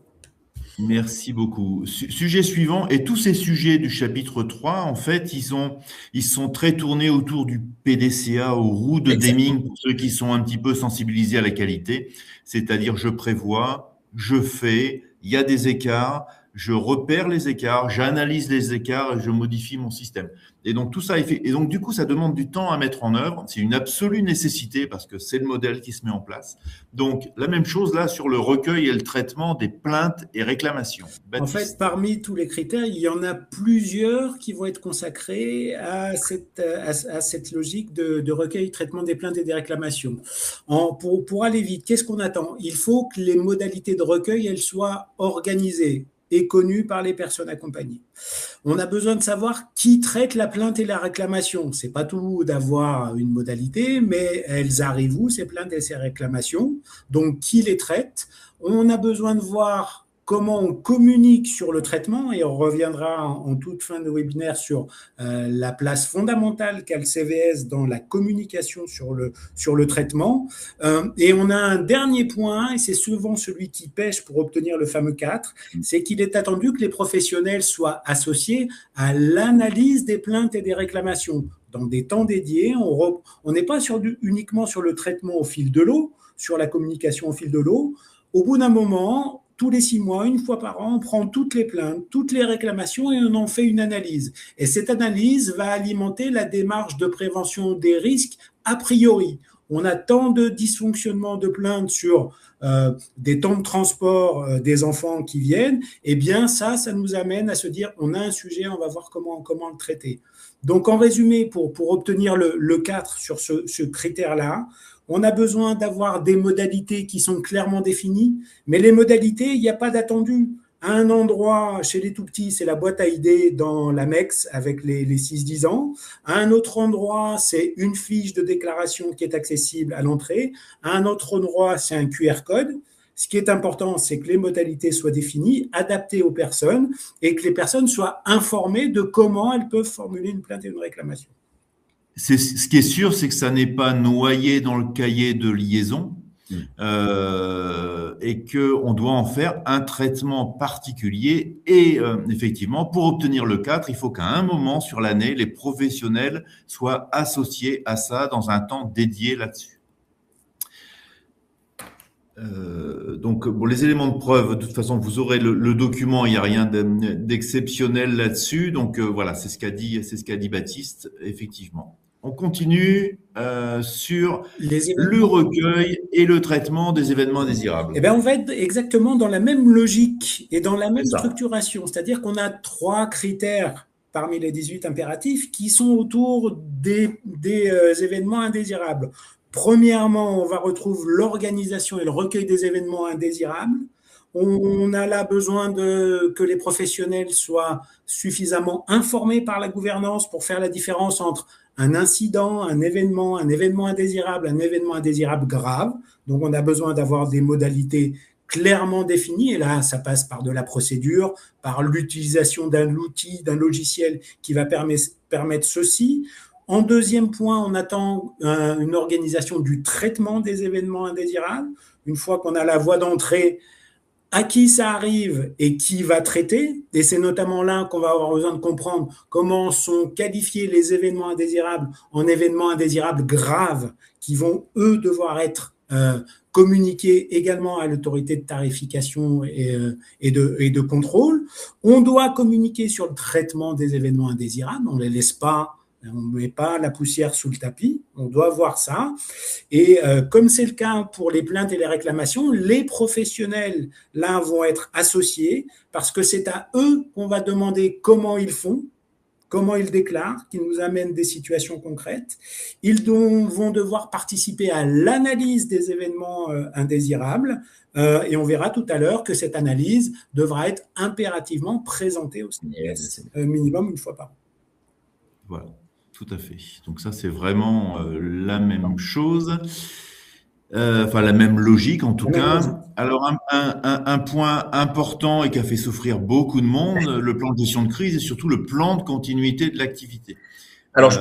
Merci beaucoup. Sujet suivant, et tous ces sujets du chapitre 3, en fait, ils sont très tournés autour du PDCA, aux roues de Deming, pour ceux qui sont un petit peu sensibilisés à la qualité, c'est-à-dire je prévois, je fais, il y a des écarts, je repère les écarts, j'analyse les écarts et je modifie mon système. Et donc tout ça est fait. Et donc du coup, ça demande du temps à mettre en œuvre. C'est une absolue nécessité parce que c'est le modèle qui se met en place. Donc la même chose là sur le recueil et le traitement des plaintes et réclamations. Baptiste. En fait, parmi tous les critères, il y en a plusieurs qui vont être consacrés à cette logique de recueil, traitement des plaintes et des réclamations. Pour aller vite, qu'est-ce qu'on attend? Il faut que les modalités de recueil, elles soient organisées et connues par les personnes accompagnées. On a besoin de savoir qui traite la plainte et la réclamation. C'est pas tout d'avoir une modalité, mais elles arrivent où, ces plaintes et ces réclamations? Donc, qui les traite? On a besoin de voir comment on communique sur le traitement, et on reviendra en toute fin de webinaire sur la place fondamentale qu'a le CVS dans la communication sur le traitement. Et on a un dernier point, et c'est souvent celui qui pêche pour obtenir le fameux 4, c'est qu'il est attendu que les professionnels soient associés à l'analyse des plaintes et des réclamations. Dans des temps dédiés, on n'est pas uniquement sur le traitement au fil de l'eau, sur la communication au fil de l'eau. Au bout d'un moment, tous les 6 mois, une fois par an, on prend toutes les plaintes, toutes les réclamations et on en fait une analyse. Et cette analyse va alimenter la démarche de prévention des risques a priori. On a tant de dysfonctionnements de plaintes sur des temps de transport des enfants qui viennent, eh bien ça nous amène à se dire on a un sujet, on va voir comment le traiter. Donc en résumé, pour obtenir le 4 sur ce critère-là, on a besoin d'avoir des modalités qui sont clairement définies, mais les modalités, il n'y a pas d'attendu. À un endroit, chez les tout-petits, c'est la boîte à idées dans l'AMEX avec les 6-10 ans. À un autre endroit, c'est une fiche de déclaration qui est accessible à l'entrée. À un autre endroit, c'est un QR code. Ce qui est important, c'est que les modalités soient définies, adaptées aux personnes et que les personnes soient informées de comment elles peuvent formuler une plainte et une réclamation. Ce qui est sûr, c'est que ça n'est pas noyé dans le cahier de liaison et qu'on doit en faire un traitement particulier. Et effectivement, pour obtenir le 4, il faut qu'à un moment sur l'année, les professionnels soient associés à ça dans un temps dédié là-dessus. Donc, bon, les éléments de preuve, de toute façon, vous aurez le document, il n'y a rien d'exceptionnel là-dessus. Donc, voilà, c'est ce qu'a dit Baptiste, effectivement. On continue sur le recueil et le traitement des événements indésirables. Eh bien, on va être exactement dans la même logique et dans la même structuration. C'est-à-dire qu'on a 3 critères parmi les 18 impératifs qui sont autour des événements indésirables. Premièrement, on va retrouver l'organisation et le recueil des événements indésirables. On a là besoin que les professionnels soient suffisamment informés par la gouvernance pour faire la différence entre un incident, un événement indésirable, un événement indésirable grave. Donc, on a besoin d'avoir des modalités clairement définies. Et là, ça passe par de la procédure, par l'utilisation d'un outil, d'un logiciel qui va permettre ceci. En deuxième point, on attend une organisation du traitement des événements indésirables. Une fois qu'on a la voie d'entrée, à qui ça arrive et qui va traiter. Et c'est notamment là qu'on va avoir besoin de comprendre comment sont qualifiés les événements indésirables en événements indésirables graves qui vont, eux, devoir être communiqués également à l'autorité de tarification et de contrôle. On doit communiquer sur le traitement des événements indésirables. On ne les laisse pas. On ne met pas la poussière sous le tapis, on doit voir ça. Et comme c'est le cas pour les plaintes et les réclamations, les professionnels, là, vont être associés parce que c'est à eux qu'on va demander comment ils font, comment ils déclarent, qui nous amènent des situations concrètes. Ils vont devoir participer à l'analyse des événements indésirables et on verra tout à l'heure que cette analyse devra être impérativement présentée au CVS minimum une fois par an. Voilà. Tout à fait. Donc ça, c'est vraiment la même chose, enfin la même logique en tout cas. Alors un point important et qui a fait souffrir beaucoup de monde, le plan de gestion de crise et surtout le plan de continuité de l'activité. Alors,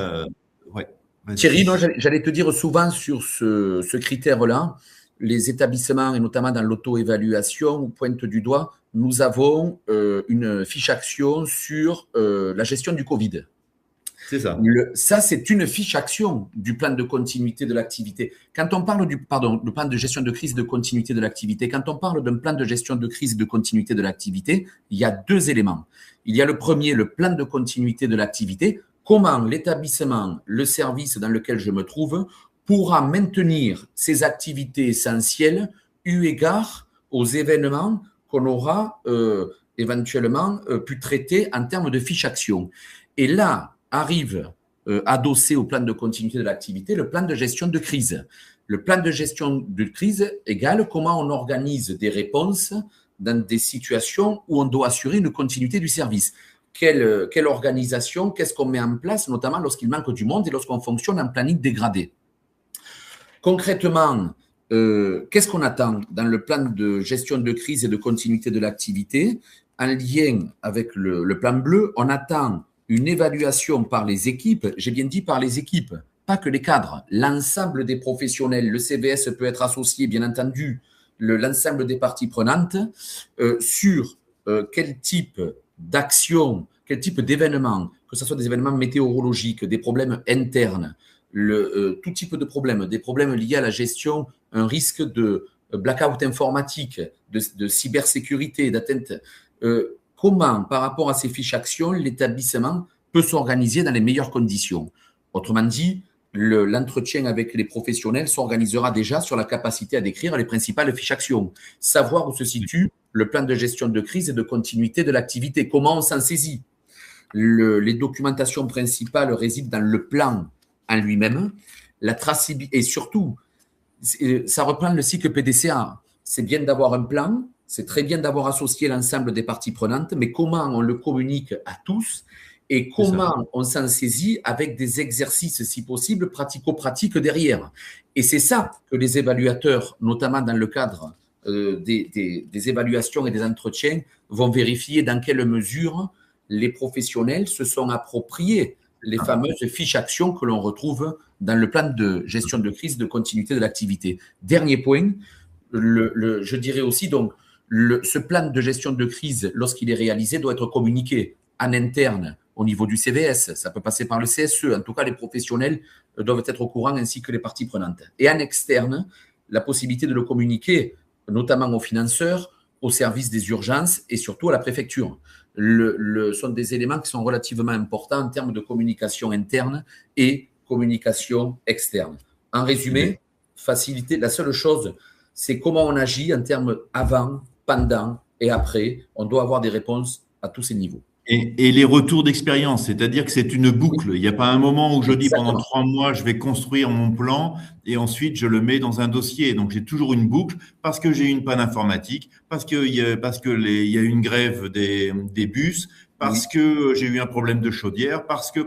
ouais, Thierry, j'allais te dire souvent sur ce critère-là, les établissements, et notamment dans l'auto-évaluation, pointent du doigt, nous avons une fiche action sur la gestion du Covid. C'est ça. Ça, c'est une fiche action du plan de continuité de l'activité. Quand on parle du plan de gestion de crise de continuité de l'activité, quand on parle d'un plan de gestion de crise de continuité de l'activité, il y a deux éléments. Il y a le premier, le plan de continuité de l'activité. Comment l'établissement, le service dans lequel je me trouve, pourra maintenir ses activités essentielles eu égard aux événements qu'on aura éventuellement pu traiter en termes de fiche action. Et là, arrive adossé au plan de continuité de l'activité, le plan de gestion de crise. Le plan de gestion de crise égale comment on organise des réponses dans des situations où on doit assurer une continuité du service. Quelle organisation, qu'est-ce qu'on met en place, notamment lorsqu'il manque du monde et lorsqu'on fonctionne en planning dégradé. Concrètement, qu'est-ce qu'on attend dans le plan de gestion de crise et de continuité de l'activité? En lien avec le plan bleu, on attend une évaluation par les équipes, j'ai bien dit par les équipes, pas que les cadres, l'ensemble des professionnels, le CVS peut être associé, bien entendu, l'ensemble des parties prenantes, sur quel type d'action, quel type d'événements, que ce soit des événements météorologiques, des problèmes internes, tout type de problèmes, des problèmes liés à la gestion, un risque de blackout informatique, de cybersécurité, d'atteinte. Comment, par rapport à ces fiches actions, l'établissement peut s'organiser dans les meilleures conditions. Autrement dit, l'entretien avec les professionnels s'organisera déjà sur la capacité à décrire les principales fiches actions, savoir où se situe le plan de gestion de crise et de continuité de l'activité, comment on s'en saisit. Les documentations principales résident dans le plan en lui-même, la traçabilité, et surtout, ça reprend le cycle PDCA. C'est bien d'avoir un plan, c'est très bien d'avoir associé l'ensemble des parties prenantes, mais comment on le communique à tous et comment on s'en saisit avec des exercices, si possible, pratico-pratiques derrière. Et c'est ça que les évaluateurs, notamment dans le cadre des évaluations et des entretiens, vont vérifier dans quelle mesure les professionnels se sont appropriés les fameuses fiches actions que l'on retrouve dans le plan de gestion de crise de continuité de l'activité. Dernier point, je dirais aussi, donc, ce plan de gestion de crise, lorsqu'il est réalisé, doit être communiqué en interne au niveau du CVS. Ça peut passer par le CSE. En tout cas, les professionnels doivent être au courant ainsi que les parties prenantes. Et en externe, la possibilité de le communiquer, notamment aux financeurs, au service des urgences et surtout à la préfecture. Sont des éléments qui sont relativement importants en termes de communication interne et communication externe. En résumé, faciliter, la seule chose, c'est comment on agit en termes avant, pendant et après. On doit avoir des réponses à tous ces niveaux. Et les retours d'expérience, c'est-à-dire que c'est une boucle. Il n'y a pas un moment où je dis pendant 3 mois, je vais construire mon plan et ensuite je le mets dans un dossier. Donc j'ai toujours une boucle parce que j'ai eu une panne informatique, parce qu'il y a une grève des bus, parce que j'ai eu un problème de chaudière, parce que,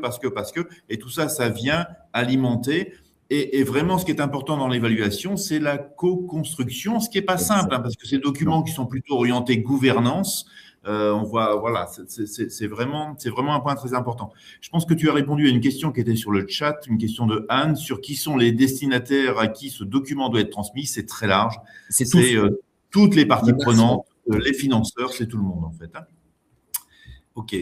et tout ça, ça vient alimenter. Et vraiment, ce qui est important dans l'évaluation, c'est la co-construction, ce qui n'est pas simple, hein, parce que ces documents qui sont plutôt orientés gouvernance, on voit, voilà, c'est vraiment un point très important. Je pense que tu as répondu à une question qui était sur le chat, une question de Anne, sur qui sont les destinataires à qui ce document doit être transmis. C'est très large. C'est toutes les parties prenantes, les financeurs, c'est tout le monde en fait. Hein. OK.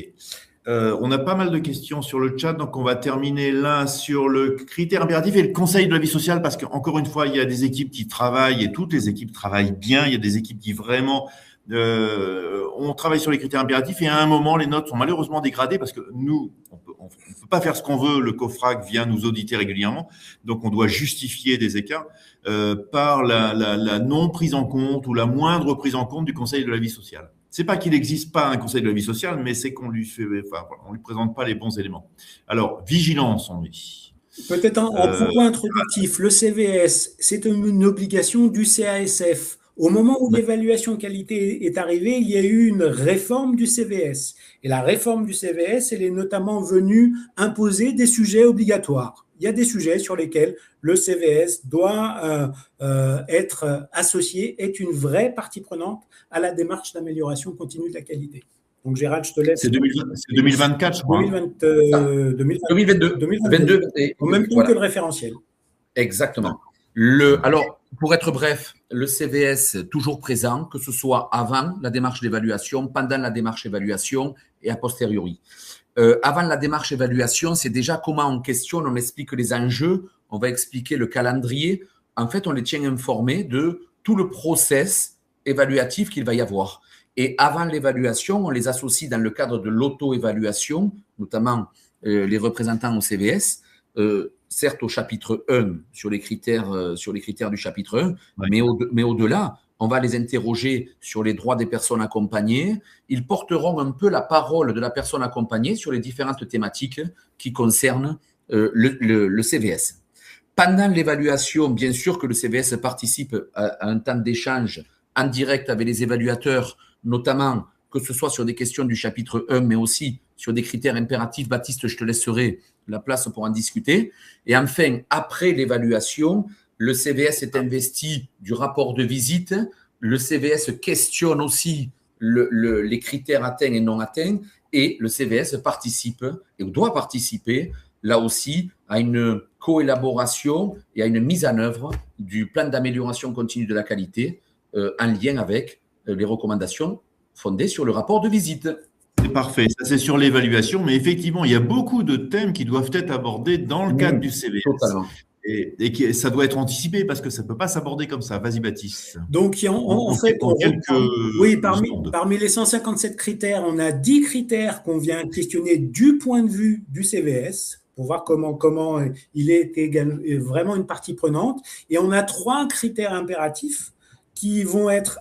On a pas mal de questions sur le chat, donc on va terminer là sur le critère impératif et le conseil de la vie sociale, parce qu'encore une fois, il y a des équipes qui travaillent et toutes les équipes travaillent bien. Il y a des équipes qui vraiment on travaille sur les critères impératifs et à un moment, les notes sont malheureusement dégradées parce que nous, on peut pas faire ce qu'on veut. Le COFRAC vient nous auditer régulièrement, donc on doit justifier des écarts par la non prise en compte ou la moindre prise en compte du conseil de la vie sociale. C'est pas qu'il n'existe pas un conseil de la vie sociale, mais c'est qu'on lui on lui présente pas les bons éléments. Alors, vigilance, on dit. Peut-être en propos introductif, le CVS, c'est une obligation du CASF. Au moment où l'évaluation qualité est arrivée, il y a eu une réforme du CVS. Et la réforme du CVS, elle est notamment venue imposer des sujets obligatoires. Il y a des sujets sur lesquels le CVS doit être associé, est une vraie partie prenante à la démarche d'amélioration continue de la qualité. Donc Gérald, je te laisse. C'est 2024, je crois. 2022. En même temps que le référentiel. Exactement. Alors, Pour être bref, le CVS toujours présent, que ce soit avant la démarche d'évaluation, pendant la démarche d'évaluation et a posteriori. Avant la démarche d'évaluation, c'est déjà comment on questionne, on explique les enjeux, on va expliquer le calendrier. En fait, on les tient informés de tout le process évaluatif qu'il va y avoir. Et avant l'évaluation, on les associe dans le cadre de l'auto-évaluation, notamment les représentants au CVS, certes au chapitre 1 sur les critères du chapitre 1, ouais. mais au-delà, on va les interroger sur les droits des personnes accompagnées. Ils porteront un peu la parole de la personne accompagnée sur les différentes thématiques qui concernent le CVS. Pendant l'évaluation, bien sûr que le CVS participe à un temps d'échange en direct avec les évaluateurs, notamment que ce soit sur des questions du chapitre 1, mais aussi sur des critères impératifs. Baptiste, je te laisserai la place pour en discuter. Et enfin, après l'évaluation, le CVS est investi du rapport de visite. Le CVS questionne aussi les critères atteints et non atteints. Et le CVS participe, et doit participer, là aussi, à une coélaboration et à une mise en œuvre du plan d'amélioration continue de la qualité en lien avec les recommandations fondées sur le rapport de visite. C'est parfait, ça c'est sur l'évaluation, mais effectivement, il y a beaucoup de thèmes qui doivent être abordés dans le cadre du CVS. Totalement. Et ça doit être anticipé parce que ça ne peut pas s'aborder comme ça. Vas-y, Baptiste. Donc, parmi les 157 critères, on a 10 critères qu'on vient questionner du point de vue du CVS pour voir comment il est vraiment une partie prenante. Et on a 3 critères impératifs qui vont être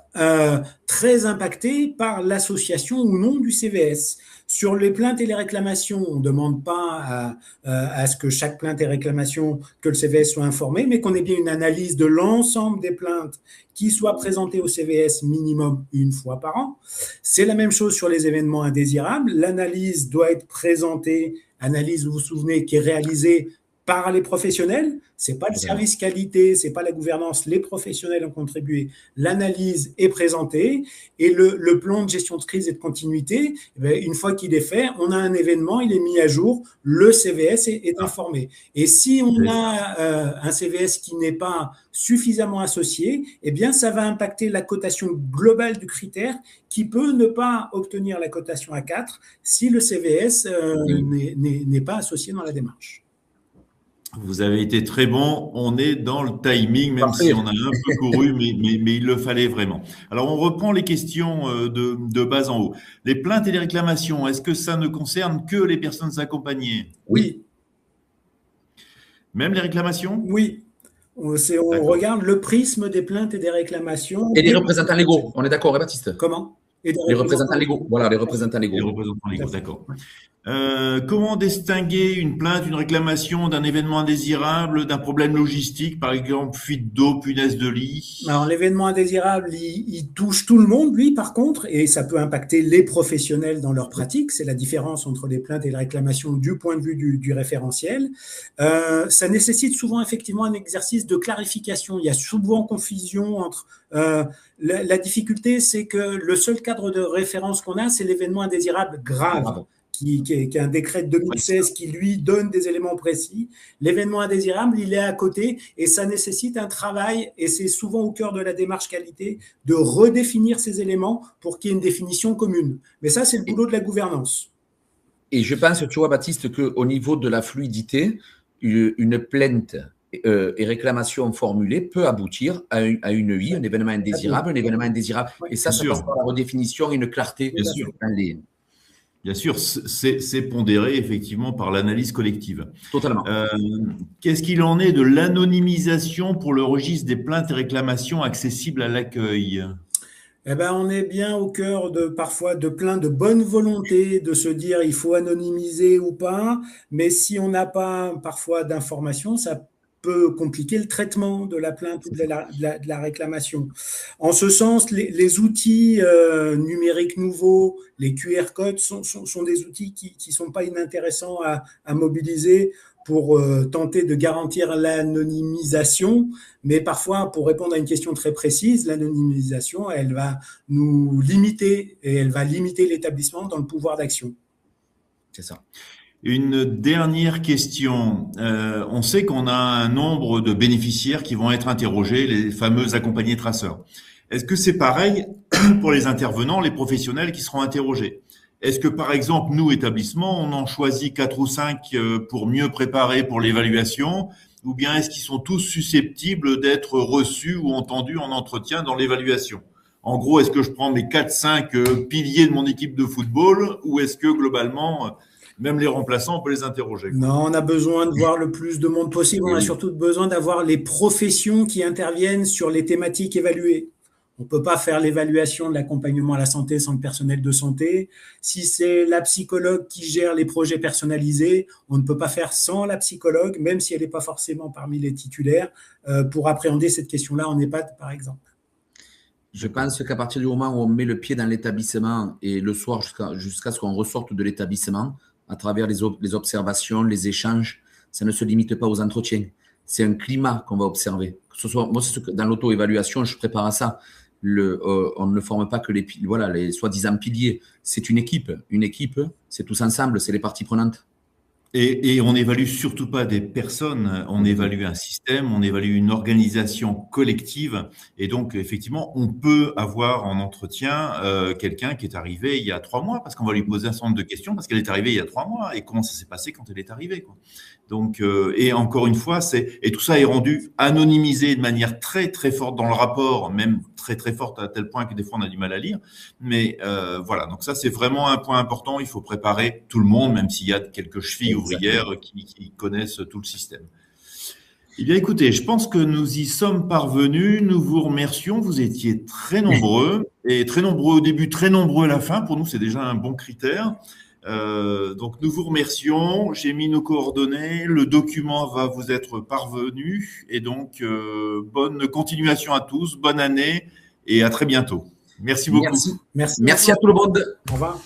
très impactés par l'association ou non du CVS. Sur les plaintes et les réclamations, on ne demande pas à ce que chaque plainte et réclamation, que le CVS soit informé, mais qu'on ait bien une analyse de l'ensemble des plaintes qui soient présentées au CVS minimum une fois par an. C'est la même chose sur les événements indésirables. L'analyse doit être présentée, analyse, vous vous souvenez, qui est réalisée par les professionnels. C'est pas le service qualité, c'est pas la gouvernance, les professionnels ont contribué. L'analyse est présentée et le plan de gestion de crise et de continuité, une fois qu'il est fait, on a un événement, il est mis à jour, le CVS est informé. Et si on a un CVS qui n'est pas suffisamment associé, eh bien ça va impacter la cotation globale du critère qui peut ne pas obtenir la cotation à 4 si le CVS n'est pas associé dans la démarche. Vous avez été très bon. On est dans le timing, même si on a un peu couru, mais il le fallait vraiment. Alors, on reprend les questions de bas en haut. Les plaintes et les réclamations, est-ce que ça ne concerne que les personnes accompagnées? Oui. Même les réclamations? Oui. On regarde le prisme des plaintes et des réclamations. Et des représentants légaux. On est d'accord, Baptiste? Comment? Les représentants légaux. Voilà, les représentants légaux. Les représentants légaux, d'accord. Comment distinguer une plainte, une réclamation d'un événement indésirable, d'un problème logistique, par exemple fuite d'eau, punaise de lit? Alors, l'événement indésirable, il touche tout le monde, lui, par contre, et ça peut impacter les professionnels dans leur pratique. C'est la différence entre les plaintes et les réclamations du point de vue du référentiel. Ça nécessite souvent, effectivement, un exercice de clarification. Il y a souvent confusion entre... la difficulté, c'est que le seul cadre de référence qu'on a, c'est l'événement indésirable grave. Qui est un décret de 2016 qui, lui, donne des éléments précis. L'événement indésirable, il est à côté et ça nécessite un travail, et c'est souvent au cœur de la démarche qualité, de redéfinir ces éléments pour qu'il y ait une définition commune. Mais ça, c'est le boulot de la gouvernance. Et je pense, tu vois, Baptiste, qu'au niveau de la fluidité, une plainte et réclamation formulée peut aboutir à une UI, un événement indésirable, Et ça passe par la redéfinition et une clarté dans les... Bien sûr, c'est pondéré effectivement par l'analyse collective. Totalement. Qu'est-ce qu'il en est de l'anonymisation pour le registre des plaintes et réclamations accessibles à l'accueil? Eh ben, on est bien au cœur parfois de plein de bonne volonté de se dire il faut anonymiser ou pas, mais si on n'a pas parfois d'informations, ça peut compliquer le traitement de la plainte ou de la réclamation. En ce sens, les outils numériques nouveaux, les QR codes sont des outils qui sont pas inintéressants à mobiliser pour tenter de garantir l'anonymisation, mais parfois, pour répondre à une question très précise, l'anonymisation, elle va nous limiter et elle va limiter l'établissement dans le pouvoir d'action. C'est ça. Une dernière question. On sait qu'on a un nombre de bénéficiaires qui vont être interrogés, les fameux accompagnés traceurs. Est-ce que c'est pareil pour les intervenants, les professionnels qui seront interrogés? Est-ce que, par exemple, nous, établissements, on en choisit 4 ou 5 pour mieux préparer pour l'évaluation, ou bien est-ce qu'ils sont tous susceptibles d'être reçus ou entendus en entretien dans l'évaluation? En gros, est-ce que je prends mes 4-5 piliers de mon équipe de football, ou est-ce que, globalement, même les remplaçants, on peut les interroger? Non, on a besoin de voir le plus de monde possible. On a surtout besoin d'avoir les professions qui interviennent sur les thématiques évaluées. On ne peut pas faire l'évaluation de l'accompagnement à la santé sans le personnel de santé. Si c'est la psychologue qui gère les projets personnalisés, on ne peut pas faire sans la psychologue, même si elle n'est pas forcément parmi les titulaires, pour appréhender cette question-là en EHPAD, par exemple. Je pense qu'à partir du moment où on met le pied dans l'établissement et le soir jusqu'à ce qu'on ressorte de l'établissement, à travers les observations, les échanges, ça ne se limite pas aux entretiens. C'est un climat qu'on va observer. Que ce soit, moi, dans l'auto-évaluation, je prépare à ça. On ne forme pas que les soi-disant piliers. C'est une équipe. Une équipe, c'est tous ensemble, c'est les parties prenantes. Et on n'évalue surtout pas des personnes, on évalue un système, on évalue une organisation collective. Et donc, effectivement, on peut avoir en entretien quelqu'un qui est arrivé il y a 3 mois, parce qu'on va lui poser un certain nombre de questions, parce qu'elle est arrivée il y a 3 mois, et comment ça s'est passé quand elle est arrivée, quoi. Donc, et encore une fois, et tout ça est rendu anonymisé de manière très, très forte dans le rapport, même très, très forte à tel point que des fois on a du mal à lire. Mais voilà, donc ça, c'est vraiment un point important. Il faut préparer tout le monde, même s'il y a quelques chevilles ouvrières qui connaissent tout le système. Eh bien, écoutez, je pense que nous y sommes parvenus. Nous vous remercions. Vous étiez très nombreux, et très nombreux au début, très nombreux à la fin. Pour nous, c'est déjà un bon critère. Donc, nous vous remercions. J'ai mis nos coordonnées. Le document va vous être parvenu. Et donc, bonne continuation à tous. Bonne année et à très bientôt. Merci beaucoup. Merci. Merci à tout le monde. Au revoir.